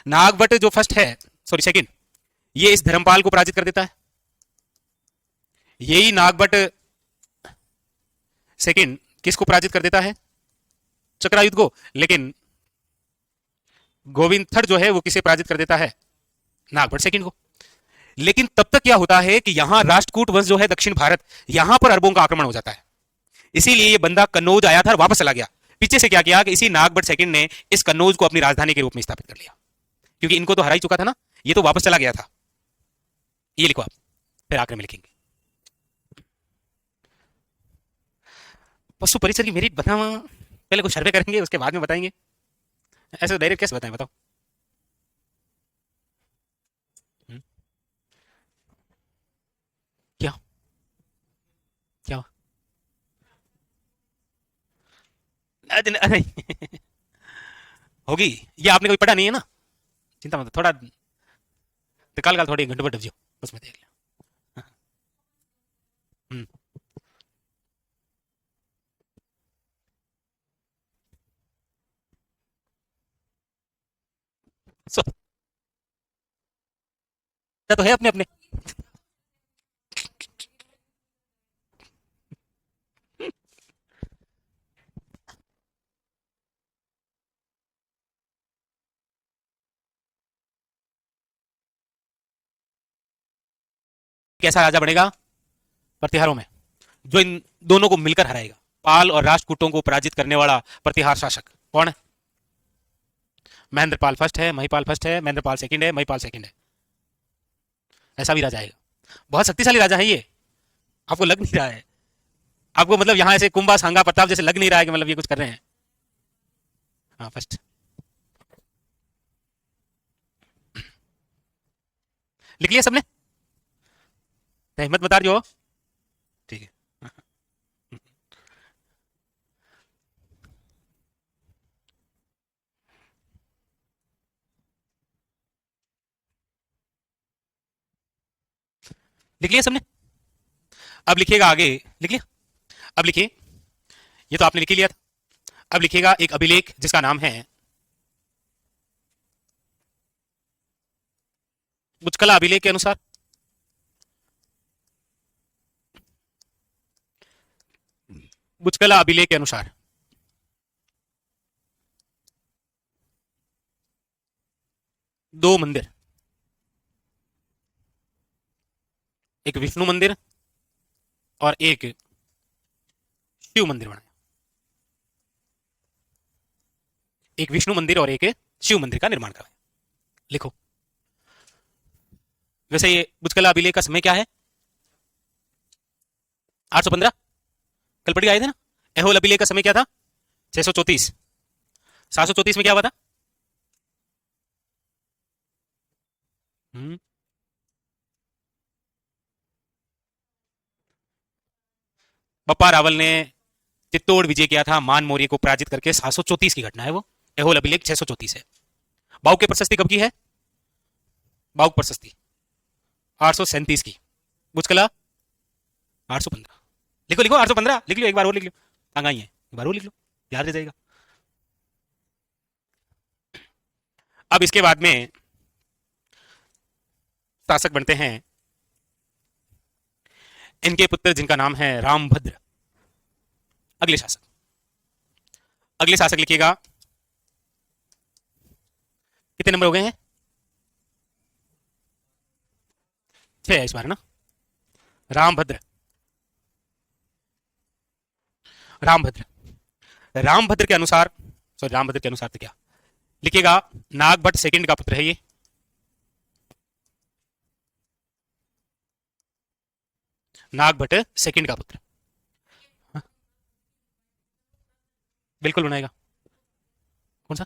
नागभट्ट जो फर्स्ट है, सॉरी सेकंड, ये इस धर्मपाल को पराजित कर देता है। यही नागभट्ट सेकंड किसको पराजित कर देता है? चक्रायुध को। लेकिन गोविंद थर्ड जो है वो किसे पराजित कर देता है? नागभट्ट सेकंड को। लेकिन तब तक क्या होता है कि यहां राष्ट्रकूट वंश जो है दक्षिण भारत, यहां पर अरबों का आक्रमण हो जाता है। इसीलिए ये बंदा कन्नौज आया था और वापस चला गया। पीछे से क्या किया कि इसी नागभट्ट सेकंड ने इस कन्नौज को अपनी राजधानी के रूप में स्थापित कर लिया, क्योंकि इनको तो हरा ही चुका था ना, ये तो वापस चला गया था। ये लिखो आप, फिर आखिर में लिखेंगे। पशु परिसर की मेरी बताओ, पहले कुछ सर्वे करेंगे उसके बाद में बताएंगे। ऐसे डायरेक्ट कैसे बताएं, बताओ। हम्म, क्या क्या? नहीं होगी, ये आपने कोई पढ़ा नहीं है ना, चिंता मत, थोड़ा निकाल का थोड़ी घंटे पर डब जाओ, उसमें देख लिया। हम्म, सो तो है अपने अपने। कैसा राजा बनेगा प्रतिहारों में? जो इन दोनों को मिलकर हराएगा, पाल और राष्ट्रकूटों को पराजित करने वाला प्रतिहार शासक कौन है? महेंद्रपाल फर्स्ट है, महिपाल फर्स्ट है, महेंद्रपाल सेकंड है, महिपाल सेकंड है। ऐसा भी राजा आएगा, बहुत शक्तिशाली राजा है ये। आपको लग नहीं रहा है? आपको मतलब यहां ऐसे कुंभा सांगा प्रताप जैसे लग नहीं रहा है कि मतलब ये कुछ कर रहे हैं? हाँ फर्स्ट। लिख लिया सबने? तो हिम्मत बता रही हो? ठीक है, लिख लिया सबने? अब लिखिएगा आगे। लिख लिया? अब लिखिए, ये तो आपने लिख ही लिया था। अब लिखिएगा एक अभिलेख जिसका नाम है बुचकला अभिलेख के अनुसार। बुचकला अभिलेख के अनुसार दो मंदिर, एक विष्णु मंदिर और एक शिव मंदिर बनाया। एक विष्णु मंदिर और एक शिव मंदिर का निर्माण कराया। लिखो। वैसे ये बुचकला अभिलेख का समय क्या है? 815। कल पढ़ी आए थे ना। एहोल अभिलेख का समय क्या था? 634। 734 में क्या हुआ था? हम्म, बप्पा रावल ने चित्तौड़ विजय किया था, मान मौर्य को पराजित करके 734 की घटना है वो। एहोल अभिलेख 634 है। बाउक की प्रशस्ति कब की है? बाउक प्रशस्ति 837 की। बुचकला 815। लिखो लिखो 815 लिख लो, एक बार और लिख लो, तंगाई है, एक बार और लिख लो, याद रह जाएगा। अब इसके बाद में शासक बनते हैं इनके पुत्र जिनका नाम है रामभद्र। अगले शासक लिखिएगा, कितने नंबर हो गए हैं? 6 है इस बार ना। रामभद्र रामभद्र रामभद्र के अनुसार, सॉरी रामभद्र के अनुसार तो क्या लिखिएगा, नागभट्ट सेकंड का पुत्र है ये। नागभट्ट सेकंड का पुत्र। हाँ? बिल्कुल बनाएगा। कौन सा?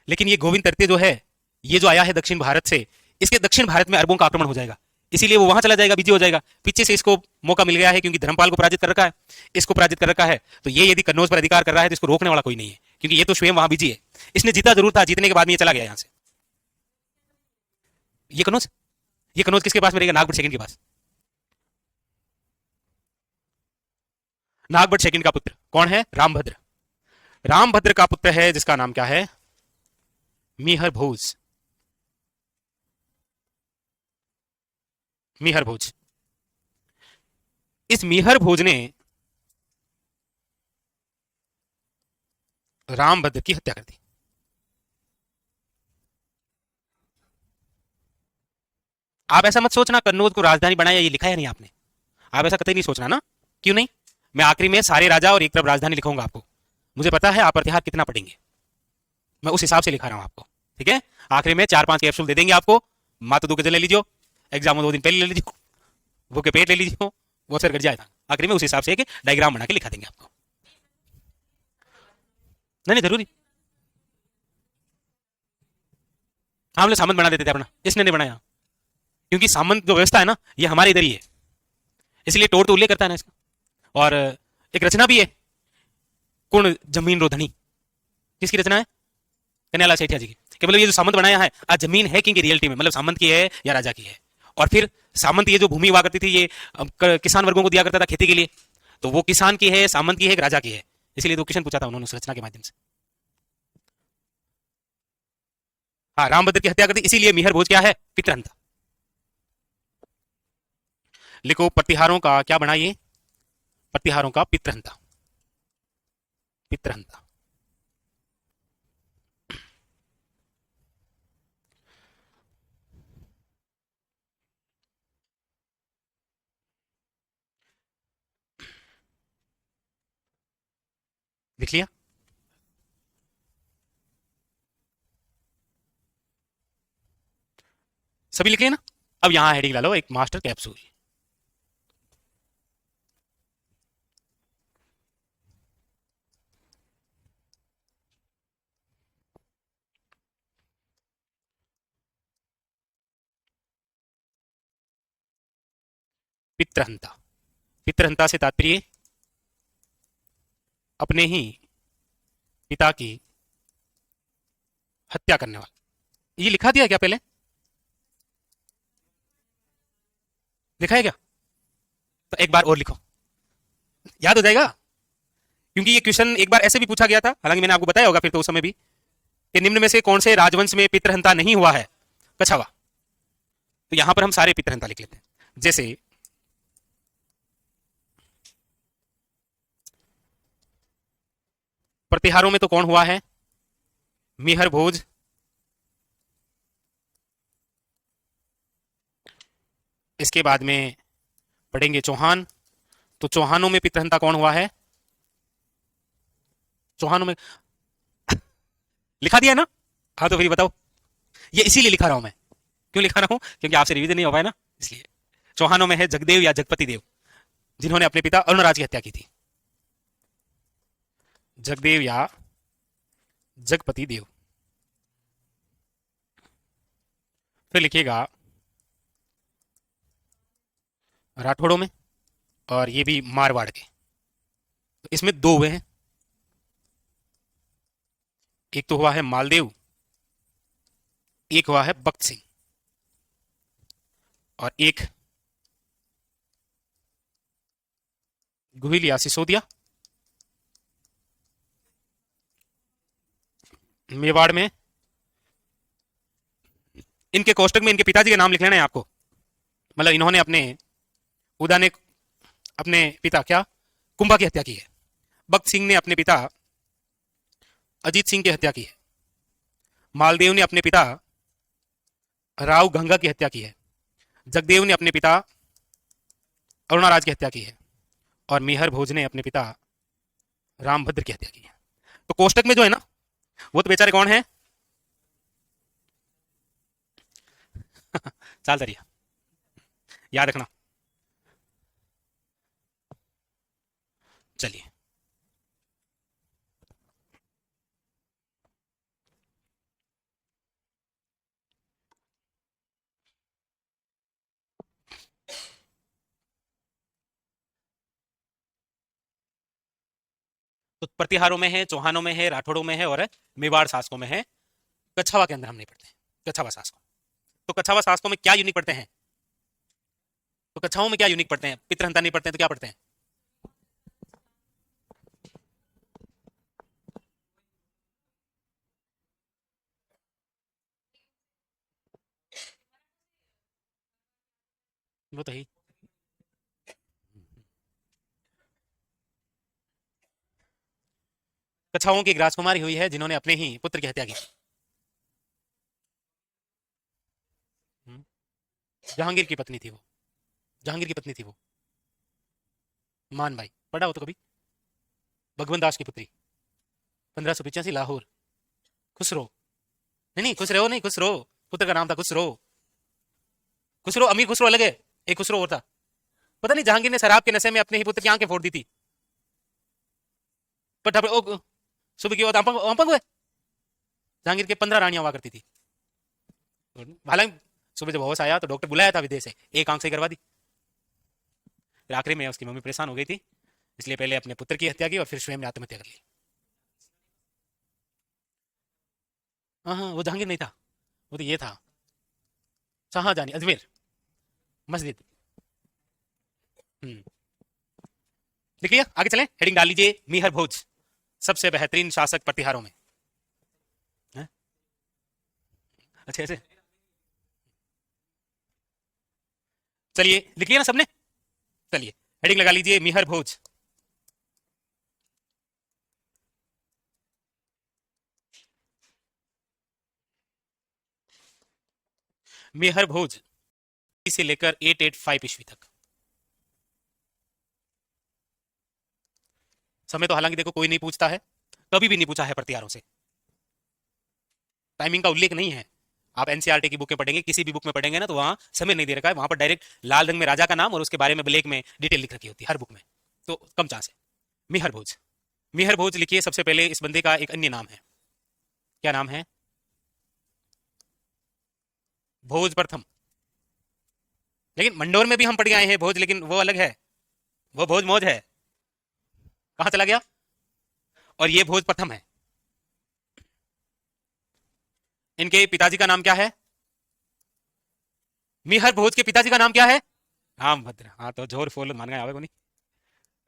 लेकिन ये गोविंद तृतीय जो है, ये जो आया है दक्षिण भारत से, इसके दक्षिण भारत में अरबों का आक्रमण हो जाएगा, इसीलिए वो वहां चला जाएगा, बिजी हो जाएगा। पीछे से इसको मौका मिल गया है क्योंकि धर्मपाल को पराजित कर रखा है, इसको पराजित कर रखा है, तो ये यदि कन्नौज पर अधिकार कर रहा है तो इसको रोकने वाला कोई नहीं है, क्योंकि ये तो स्वयं वहां बिजी है। इसने जीता जरूर था, जीतने के बाद में ये चला गया यहां से। ये कन्नौज किसके पास में रहेगा? नागभट्ट सेकंड के पास। नागभट्ट सेकंड का पुत्र कौन है? रामभद्र। रामभद्र का पुत्र है जिसका नाम क्या है? मिहर भोज। मिहर भोज। इस मिहर भोज ने रामभद्र की हत्या कर दी। आप ऐसा मत सोचना कन्नौज को राजधानी बनाया, ये लिखा है नहीं आपने, आप ऐसा कतई नहीं सोचना ना। क्यों नहीं? मैं आखिरी में सारे राजा और एक तरफ राजधानी लिखूंगा आपको। मुझे पता है आप इतिहास कितना पढ़ेंगे, मैं उस हिसाब से लिखा रहा हूं आपको। ठीक है, आखिरी में 4-5 कैप्सूल दे देंगे आपको, मात्र 2 के ले लीजिए, एग्जाम 2 दिन पहले ले लीजिए, वो के पेट ले लीजिए, वो सर कट जाएगा। आखिरी में उस हिसाब से एक डायग्राम बना के लिखा देंगे आपको। नहीं नहीं जरूरी, हम लोग सामंत बना देते थे अपना, इसने नहीं बनाया, क्योंकि सामंत जो व्यवस्था है ना, ये हमारे इधर ही है, इसलिए टोर तो उल्लेख करता है ना इसका। और एक रचना भी है, कुण जमीन रोधनी, किसकी रचना है? कन्हैयालाल सेठिया जी की। कि मतलब ये जो सामंत बनाया है, आज जमीन है किनकी रियलिटी में, मतलब सामंत की है या राजा की है। और फिर सामंत ये जो भूमि हुआ करती थी, ये किसान वर्गों को दिया करता था खेती के लिए, तो वो किसान की है, सामंत की है, राजा की है, इसलिए तो क्वेश्चन पूछा था उन्होंने उस रचना के माध्यम से। हाँ, रामभद्र की हत्या कर दी, इसीलिए मिहर भोज क्या है? पितृहंता। लिखो प्रतिहारों का क्या बना ये? प्रतिहारों का पितृहंता। पितृहंता। लिख लिया? सभी लिखे ना? अब यहां हेडिंग ला लो, एक मास्टर कैप्सूल। पितृहंता। पितृहंता से तात्पर्य अपने ही पिता की हत्या करने वाला। ये लिखा दिया क्या पहले? लिखा है क्या? तो एक बार और लिखो, याद हो जाएगा। क्योंकि ये क्वेश्चन एक बार ऐसे भी पूछा गया था, हालांकि मैंने आपको बताया होगा फिर तो उस समय भी, कि निम्न में से कौन से राजवंश में पितृहंता नहीं हुआ है? कछावा। तो यहां पर हम सारे पितृहंता लिख लेते हैं। जैसे प्रतिहारों में तो कौन हुआ है? मिहर भोज, इसके बाद में पढ़ेंगे चौहान। तो चौहानों में पितृहंता कौन हुआ है? चौहानों में लिखा दिया है ना? हाँ तो फिर बताओ, ये इसीलिए लिखा रहा हूं मैं। क्यों लिखा रहा हूं? क्योंकि आपसे रिवीजन नहीं हो पाया ना, इसलिए। चौहानों में है जगदेव या जगपति देव, जिन्होंने अपने पिता अरुणराज की हत्या की थी। जगदेव या जगपति देव। फिर लिखिएगा राठौड़ों में, और ये भी मारवाड़ के। तो इसमें दो हुए हैं, एक तो हुआ है मालदेव, एक हुआ है बख्त सिंह, और एक गुहिल या सिसोदिया। मेवाड़ में इनके कोष्टक में इनके पिताजी के नाम लिख लेना है आपको। मतलब इन्होंने अपने उदा ने अपने पिता क्या कुंभा की हत्या की है, बख्त सिंह ने अपने पिता अजीत सिंह की हत्या की है, मालदेव ने अपने पिता राव गंगा की हत्या की है, जगदेव ने अपने पिता अरुणाराज की हत्या की है, और मेहर भोज ने अपने पिता रामभद्र की हत्या की है। तो कोष्टक में जो है ना, वो तो बेचारे कौन है? चाल दरिया, याद रखना। चलिए, तो प्रतिहारों में है, चौहानों में है, राठौड़ों में है, और मेवाड़ शासकों में है। कछावा के अंदर हम नहीं पढ़ते हैं, कछावा शासकों। तो कछावा शासकों में क्या यूनिक पढ़ते हैं? तो कछाओं में क्या यूनिक पढ़ते हैं? पितृहंता नहीं पढ़ते हैं तो क्या पढ़ते हैं? वो तो ही। कछाओं की एक राजकुमारी हुई है जिन्होंने अपने ही पुत्र की हत्या की। हम्म, जहांगीर की पत्नी थी वो, जहांगीर की पत्नी थी वो, मान भाई, पढ़ा हो तो कभी? भगवंत दास की पुत्री, 1585 लाहौर। खुसरो, नहीं नहीं खुसरो नहीं, खुसरो पुत्र का नाम था, खुसरो। खुसरो अमीर खुसरो अलग है, एक खुसरो और था। पता नहीं जहांगीर ने शराब के नशे में अपने ही पुत्र की आंखें फोड़ दी थी। पर सुबह की बात अपंग हुए। जहांगीर के 15 रानियां हुआ करती थी। हालांकि सुबह जब होश आया तो डॉक्टर बुलाया था विदेश से, एक आंख सही करवा दी। फिर आखिरी में उसकी मम्मी परेशान हो गई थी, इसलिए पहले अपने पुत्र की हत्या की और फिर स्वयं ने आत्महत्या कर ली। हाँ हाँ, वो जहांगीर नहीं था, वो तो ये था शाहजहानी, अजमेर मस्जिद। हम्म, लिख लिया? आगे चलें, हेडिंग डाल लीजिए, मीहर भोज सबसे बेहतरीन शासक प्रतिहारों में है? अच्छा ऐसे, चलिए लिख लिया ना सबने? चलिए हेडिंग लगा लीजिए, मीहर भोज। मीहर भोज से लेकर 885 ईस्वी तक। समय तो हालांकि देखो कोई नहीं पूछता है, कभी भी नहीं पूछा है प्रतिहारों से, टाइमिंग का उल्लेख नहीं है। आप एनसीईआरटी की बुक में पढ़ेंगे, किसी भी बुक में पढ़ेंगे ना, तो वहां समय नहीं दे रखा है, वहां पर डायरेक्ट लाल रंग में राजा का नाम और उसके बारे में ब्लैक में डिटेल लिख रखी होती है हर बुक में, तो कम चांस है। मिहर भोज, मिहर भोज लिखिए। सबसे पहले इस बंदे का एक अन्य नाम है, क्या नाम है? भोज प्रथम। लेकिन मंडोर में भी हम पढ़ के आए हैं भोज, लेकिन वो अलग है, वो भोज मौज है, कहां चला गया? और ये भोज प्रथम है। इनके पिताजी का नाम क्या है? मिहर भोज के पिताजी का नाम क्या है? रामभद्र। हाँ तो जोर फोल मान गए, आवे को नहीं,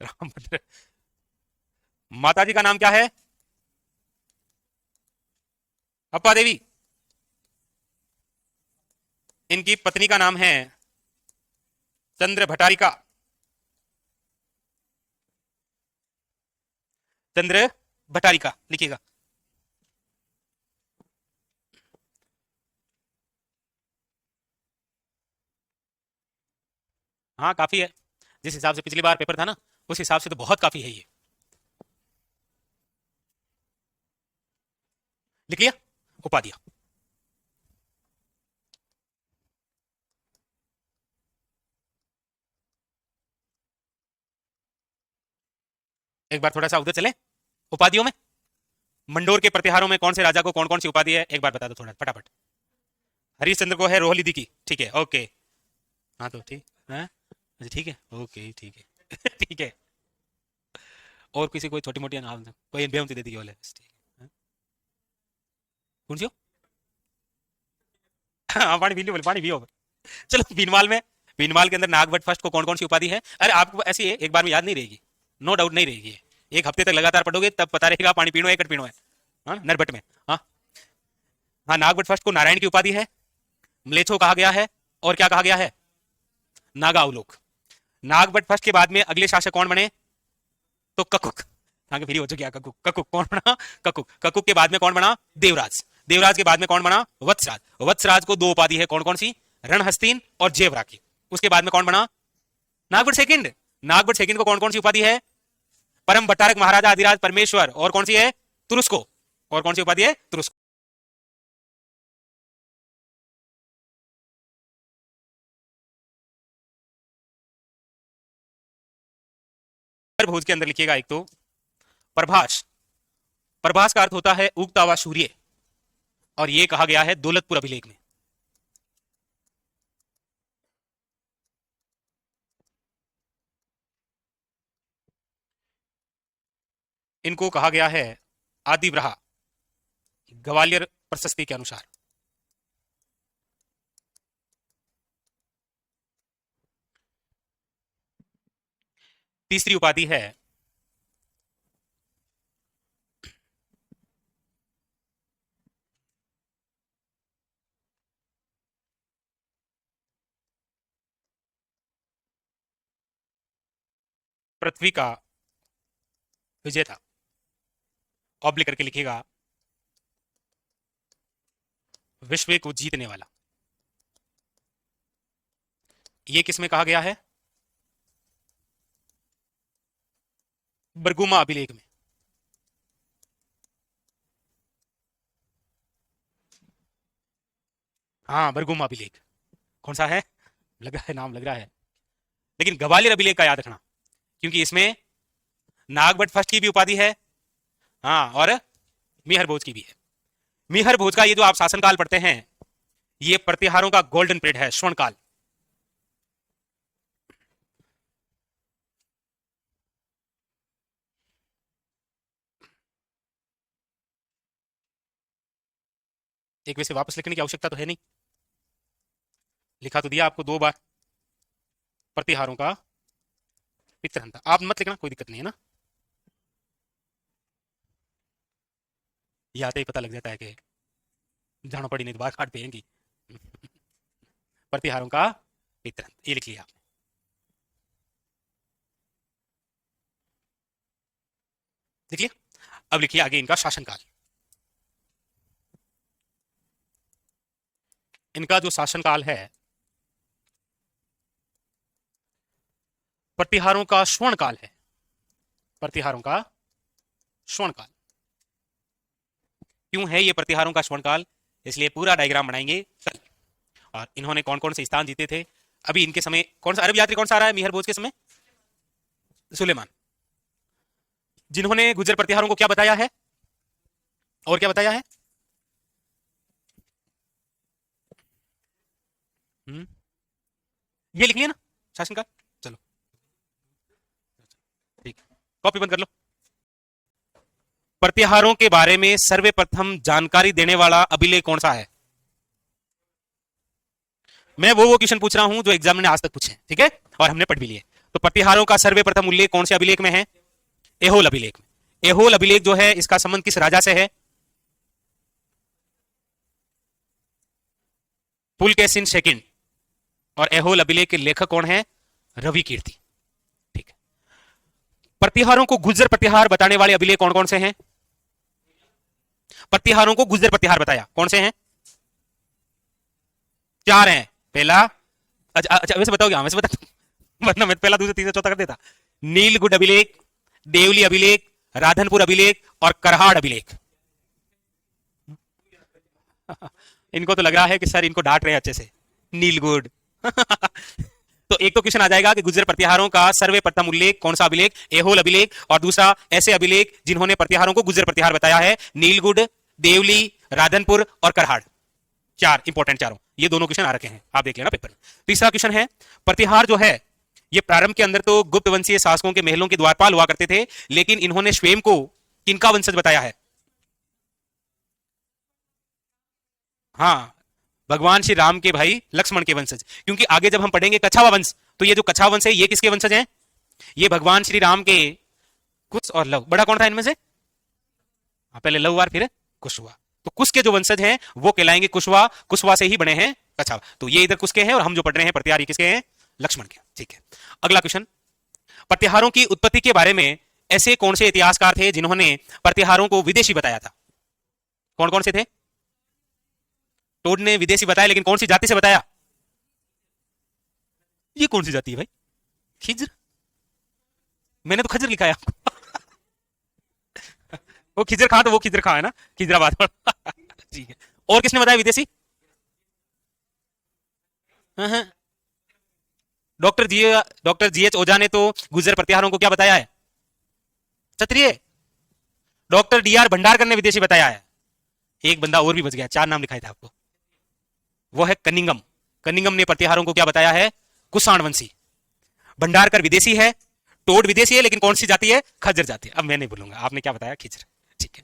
रामभद्र। माताजी का नाम क्या है? अप्पा देवी। इनकी पत्नी का नाम है चंद्र भटारिका, चंद्र भटारिका लिखिएगा। हाँ काफी है, जिस हिसाब से पिछली बार पेपर था ना, उस हिसाब से तो बहुत काफी है ये। लिख लिया? उपाधियां। एक बार थोड़ा सा उधर चले, उपाधियों में मंडोर के प्रतिहारों में कौन से राजा को कौन कौन सी उपाधि है, एक बार बता दो थोड़ा फटाफट। हरिश्चंद्र को है रोहली दी की, ठीक है ओके। हाँ तो ठीक है, अच्छा ठीक है ओके ठीक है ठीक है। और किसी कोई छोटी मोटी नाम कोई बेमती दे दी बोले कौन सी हो? हाँ पानी पी लो बोले, पानी पियो। चलो बीनवाल में, बीनवाल के अंदर नागभट्ट फर्स्ट को कौन कौन सी उपाधि है? अरे आपको ऐसी है एक बार में याद नहीं रहेगी, नो डाउट नहीं रहेगी, एक हफ्ते तक लगातार पढ़ोगे तब पता रहेगा पानी पीनो है कट पीनो है। हाँ नरभट्ट में, हाँ हाँ नागभट्ट फर्स्ट को नारायण की उपाधि है, म्लेच्छो कहा गया है, और क्या कहा गया है? नागावलोक। नागभट्ट फर्स्ट के बाद में अगले शासक कौन बने? तो ककुक, आगे फ्री हो चुकी ककुक। ककुक कौन बना? ककुक। ककुक के बाद में कौन बना? देवराज। देवराज के बाद में कौन बना? वत्सराज। वत्सराज को दो उपाधि है, कौन कौन सी? रणहस्तीन और जेवरा की। उसके बाद में कौन बना? नागभट्ट सेकंड। नागभट्ट सेकंड को कौन कौन सी उपाधि है? परम भट्टारक महाराजा अधिराज परमेश्वर, और कौन सी है? तुरुस्को। और कौन सी उपाधि है? तुरुस्को। भोज के अंदर लिखिएगा एक तो प्रभास। प्रभास का अर्थ होता है उगता हुआ सूर्य, और यह कहा गया है दौलतपुर अभिलेख में। इनको कहा गया है आदिव्रहा, ग्वालियर प्रशस्ति के अनुसार। तीसरी उपाधि है पृथ्वी का विजेता। ऑब्लिक करके लिखिएगा विश्व को जीतने वाला। यह किसमें कहा गया है? बरगुमा अभिलेख में। हाँ बरगुमा अभिलेख। कौन सा है? लग रहा है नाम लग रहा है, लेकिन ग्वालियर अभिलेख का याद रखना, क्योंकि इसमें नागभट्ट फर्स्ट की भी उपाधि है, हाँ, और मिहर भोज की भी है। मिहर भोज का ये जो आप शासनकाल पढ़ते हैं, ये प्रतिहारों का गोल्डन पीरियड है, स्वर्ण काल। एक वैसे वापस लिखने की आवश्यकता तो है नहीं, लिखा तो दिया आपको दो बार, प्रतिहारों का पितृहंता। आप मत लिखना, कोई दिक्कत नहीं है ना, ये आते ही पता लग जाता है कि जाना पड़ी नहीं तो बाहर काट पेंगी। प्रतिहारों का पितृहंता, ये लिख लिया आपने। लिख लिया? अब लिखिए आगे इनका शासनकाल। इनका जो शासनकाल है, प्रतिहारों का स्वर्ण काल है, प्रतिहारों का स्वर्ण काल। क्यों है ये प्रतिहारों का स्वर्ण काल? इसलिए पूरा डायग्राम बनाएंगे कल। और इन्होंने कौन कौन से स्थान जीते थे? अभी इनके समय कौन सा अरब यात्री कौन सा आ रहा है मिहर भोज के समय? सुलेमान। जिन्होंने गुजर प्रतिहारों को क्या बताया है, और क्या बताया है? ये लिख लिया ना शासनकाल। चलो ठीक, कॉपी बंद कर लो। प्रतिहारों के बारे में सर्वप्रथम जानकारी देने वाला अभिलेख कौन सा है? मैं वो क्वेश्चन पूछ रहा हूं जो एग्जाम ने आज तक पूछे, ठीक है, और हमने पढ़ भी लिए। तो प्रतिहारों का सर्वप्रथम उल्लेख कौन से अभिलेख में है? एहोल अभिलेख में। एहोल अभिलेख जो है, इसका संबंध किस राजा से है? पुलकेशिन सेकंड। और एहोल अभिलेख के लेखक कौन है? रवि कीर्ति। ठीक है। प्रतिहारों को गुर्जर प्रतिहार बताने वाले अभिलेख कौन कौन से हैं? प्रतिहारों को गुर्जर प्रतिहार बताया, कौन से हैं? चार हैं। पहला, अच्छा वैसे बताओगे? हाँ वैसे बता, वरना मैं पहला दूसरा तीसरा चौथा कर देता। नीलगुड अभिलेख, देवली अभिलेख, राधनपुर अभिलेख और करहाड़ अभिलेख। इनको तो लग रहा है कि सर इनको डांट रहे हैं अच्छे से, नीलगुड। तो एक तो क्वेश्चन आ जाएगा कि गुर्जर प्रतिहारों का सर्वप्रथम उल्लेख कौन सा अभिलेख? एहोल अभिलेख। और दूसरा, ऐसे अभिलेख जिन्होंने प्रतिहारों को गुर्जर प्रतिहार बताया है, नीलगुड, देवली, राधनपुर और करहाड़। चार इंपॉर्टेंट, चारों ये दोनों क्वेश्चन आ रखे हैं, आप देख लेना पेपर में। तीसरा क्वेश्चन है, प्रतिहार जो है ये प्रारंभ के अंदर तो गुप्त वंशीय शासकों के महलों के द्वारपाल हुआ करते थे, लेकिन इन्होंने स्वयं को किनका वंशज बताया है? हाँ, भगवान श्री राम के भाई लक्ष्मण के वंशज। क्योंकि आगे जब हम पढ़ेंगे कछावा वंश, तो ये जो कछावा वंश है ये किसके वंशज हैं? ये भगवान श्री राम के कुश और लव। बड़ा कौन था इनमें से? पहले लव और फिर कुश हुआ। तो कुश के जो वंशज हैं वो कहलाएंगे कुशवा। कुशवा से ही बने हैं कछावा। तो ये इधर कुश के हैं और हम जो पढ़ रहे हैं प्रत्याहार किसके हैं? लक्ष्मण के। ठीक है, अगला क्वेश्चन, प्रत्याहारों की उत्पत्ति के बारे में ऐसे कौन से इतिहासकार थे जिन्होंने प्रत्याहारों को विदेशी बताया था? कौन कौन से थे? टोड ने विदेशी बताया, लेकिन कौन सी जाति से बताया? ये कौन सी जाति है भाई? खिज्र। मैंने तो खजर लिखा है आपको। वो खिजर खां, तो वो खिजर खां है ना, खिजराबाद। ठीक है, और किसने बताया विदेशी? डॉक्टर जीएच ओझा ने तो गुर्जर प्रत्याहारों को क्या बताया है? क्षत्रिय। डॉक्टर डीआर भंडारकर ने विदेशी बताया है। एक बंदा और भी बच गया, 4 नाम लिखाए थे आपको, वो है कनिंगम। कनिंगम ने प्रत्याहारों को क्या बताया है? कुषाण वंशी। भंडारकर विदेशी है, टोड विदेशी है, लेकिन कौन सी जाति है? खज्जर जाति। अब मैं नहीं बोलूंगा, आपने क्या बताया? खिजर। ठीक है।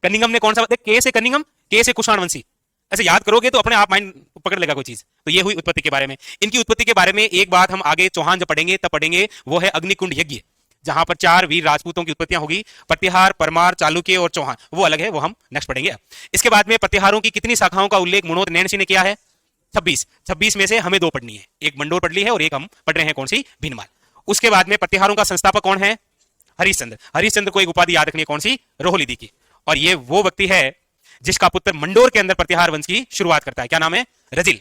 कनिंगम ने कौन सा बताया? के से कनिंगम, के से कुषाण वंशी। ऐसे याद करोगे तो अपने आप माइंड पकड़ लेगा कोई चीज। तो ये हुई उत्पत्ति के बारे में। इनकी उत्पत्ति के बारे में एक बात हम आगे चौहान जब पढ़ेंगे तब पढ़ेंगे, वो है अग्निकुंड यज्ञ, जहां पर 4 वीर राजपूतों की उत्पत्तियां होगी, प्रत्याहार, परमार, चालुक्य और चौहान। वो अलग है, वो हम नेक्स्ट पढ़ेंगे। इसके बाद में प्रत्याहारों की कितनी शाखाओं का उल्लेख मनोहर नैन सिंह ने किया है? 26। 26 में से हमें 2 पढ़नी है, एक मंडोर पढ़ ली है और एक हम पढ़ रहे हैं कौन सी? भीनमाल। उसके बाद में प्रत्याहारों का संस्थापक कौन है? हरिश्चंद्र। हरिश्चंद्र को एक उपाधि याद रखनी है, कौन सी? रोहलिदी की। और ये वो व्यक्ति है जिसका पुत्र मंडोर के अंदर प्रत्याहार वंश की शुरुआत करता है। क्या नाम है? रजिल।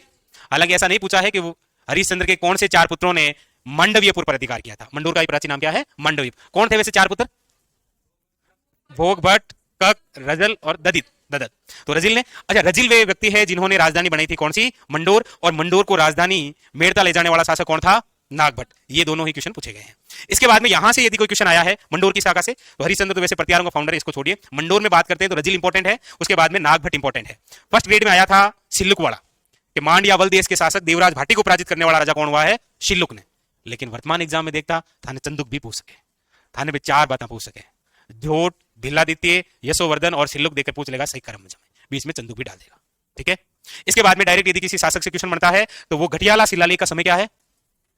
हालांकि ऐसा नहीं पूछा है कि वो हरिश्चंद्र के कौन से 4 पुत्रों ने मांडव्यपुर पर अधिकार किया था। मंडोर का प्राचीन नाम क्या है? मांडव्य। कौन थे वैसे 4 पुत्र? भोग, भट्ट, कक, रजल और ददत। तो रजिल ने, अच्छा, रजिल वे व्यक्ति है जिन्होंने राजधानी बनाई थी कौन सी? मंडोर। और मंडोर को राजधानी मेड़ता ले जाने वाला शासक कौन था? नागभट्ट। ये दोनों ही क्वेश्चन पूछे गए हैं। इसके बाद में यहां से यदि कोई क्वेश्चन आया है मंडोर की शाखा से, तो हरिश्चंद्र तो वैसे प्रत्याहारों का फाउंडर है, इसको छोड़िए। मंडोर में बात करते हैं तो रजिल इंपॉर्टेंट है, उसके बाद में नागभट्ट इंपॉर्टेंट है। फर्स्ट ग्रेड में आया था सिल्लुकवाड़ा कि मांड या वल देश के शासक देवराज भाटी को पराजित करने वाला राजा कौन हुआ है? शिल्लुक ने। लेकिन वर्तमान एग्जाम में देखता थाने चंदुक भी पूछ सके, थाने में 4 बातें पूछ सके, झोट, भिल्लादित्य, यशोवर्धन और सिल्लुक देकर पूछ लेगा सही क्रम में, बीच में चंदुक भी डाल देगा। ठीक है, इसके बाद में डायरेक्ट यदि किसी शासक से क्वेश्चन बनता है तो वो घटियाला शिलालेख का समय क्या है?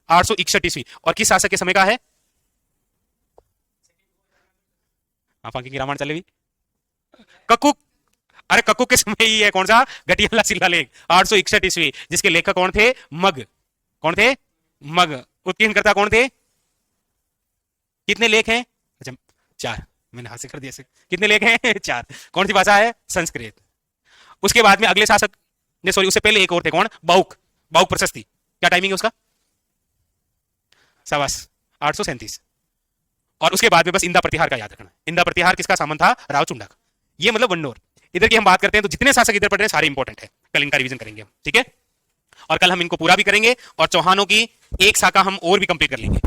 861 ईस्वी। और किस शासक के समय का है? आप की रामायण चले भी ककुक। अरे ककुक के समय ही है, कौन सा? घटियाला शिलालेख 861 ईस्वी, जिसके लेखक कौन थे? मग। कौन थे? मग। उत्कीर्णकर्ता कौन थे? कितने लेख हैं? अच्छा 4, मैंने हाथ से कर दिया। कितने लेख हैं? 4। कौन सी भाषा है? संस्कृत। उसके बाद में अगले शासक ने, सॉरी उससे पहले एक और थे, कौन? बाउक। बाउक प्रशस्ति। क्या टाइमिंग है उसका? 837। और उसके बाद में बस इंदा प्रतिहार का याद रखना। इंदा प्रतिहार किसका सामंत था? रावचुंडा का। ये मतलब वन्नौर। इधर की हम बात करते हैं तो जितने शासक इधर पढ़ रहे हैं सारे इंपॉर्टेंट है, कल इनका रिवीजन करेंगे हम। ठीक है, और कल हम इनको पूरा भी करेंगे और चौहानों की एक शाखा हम और भी कंप्लीट कर लेंगे।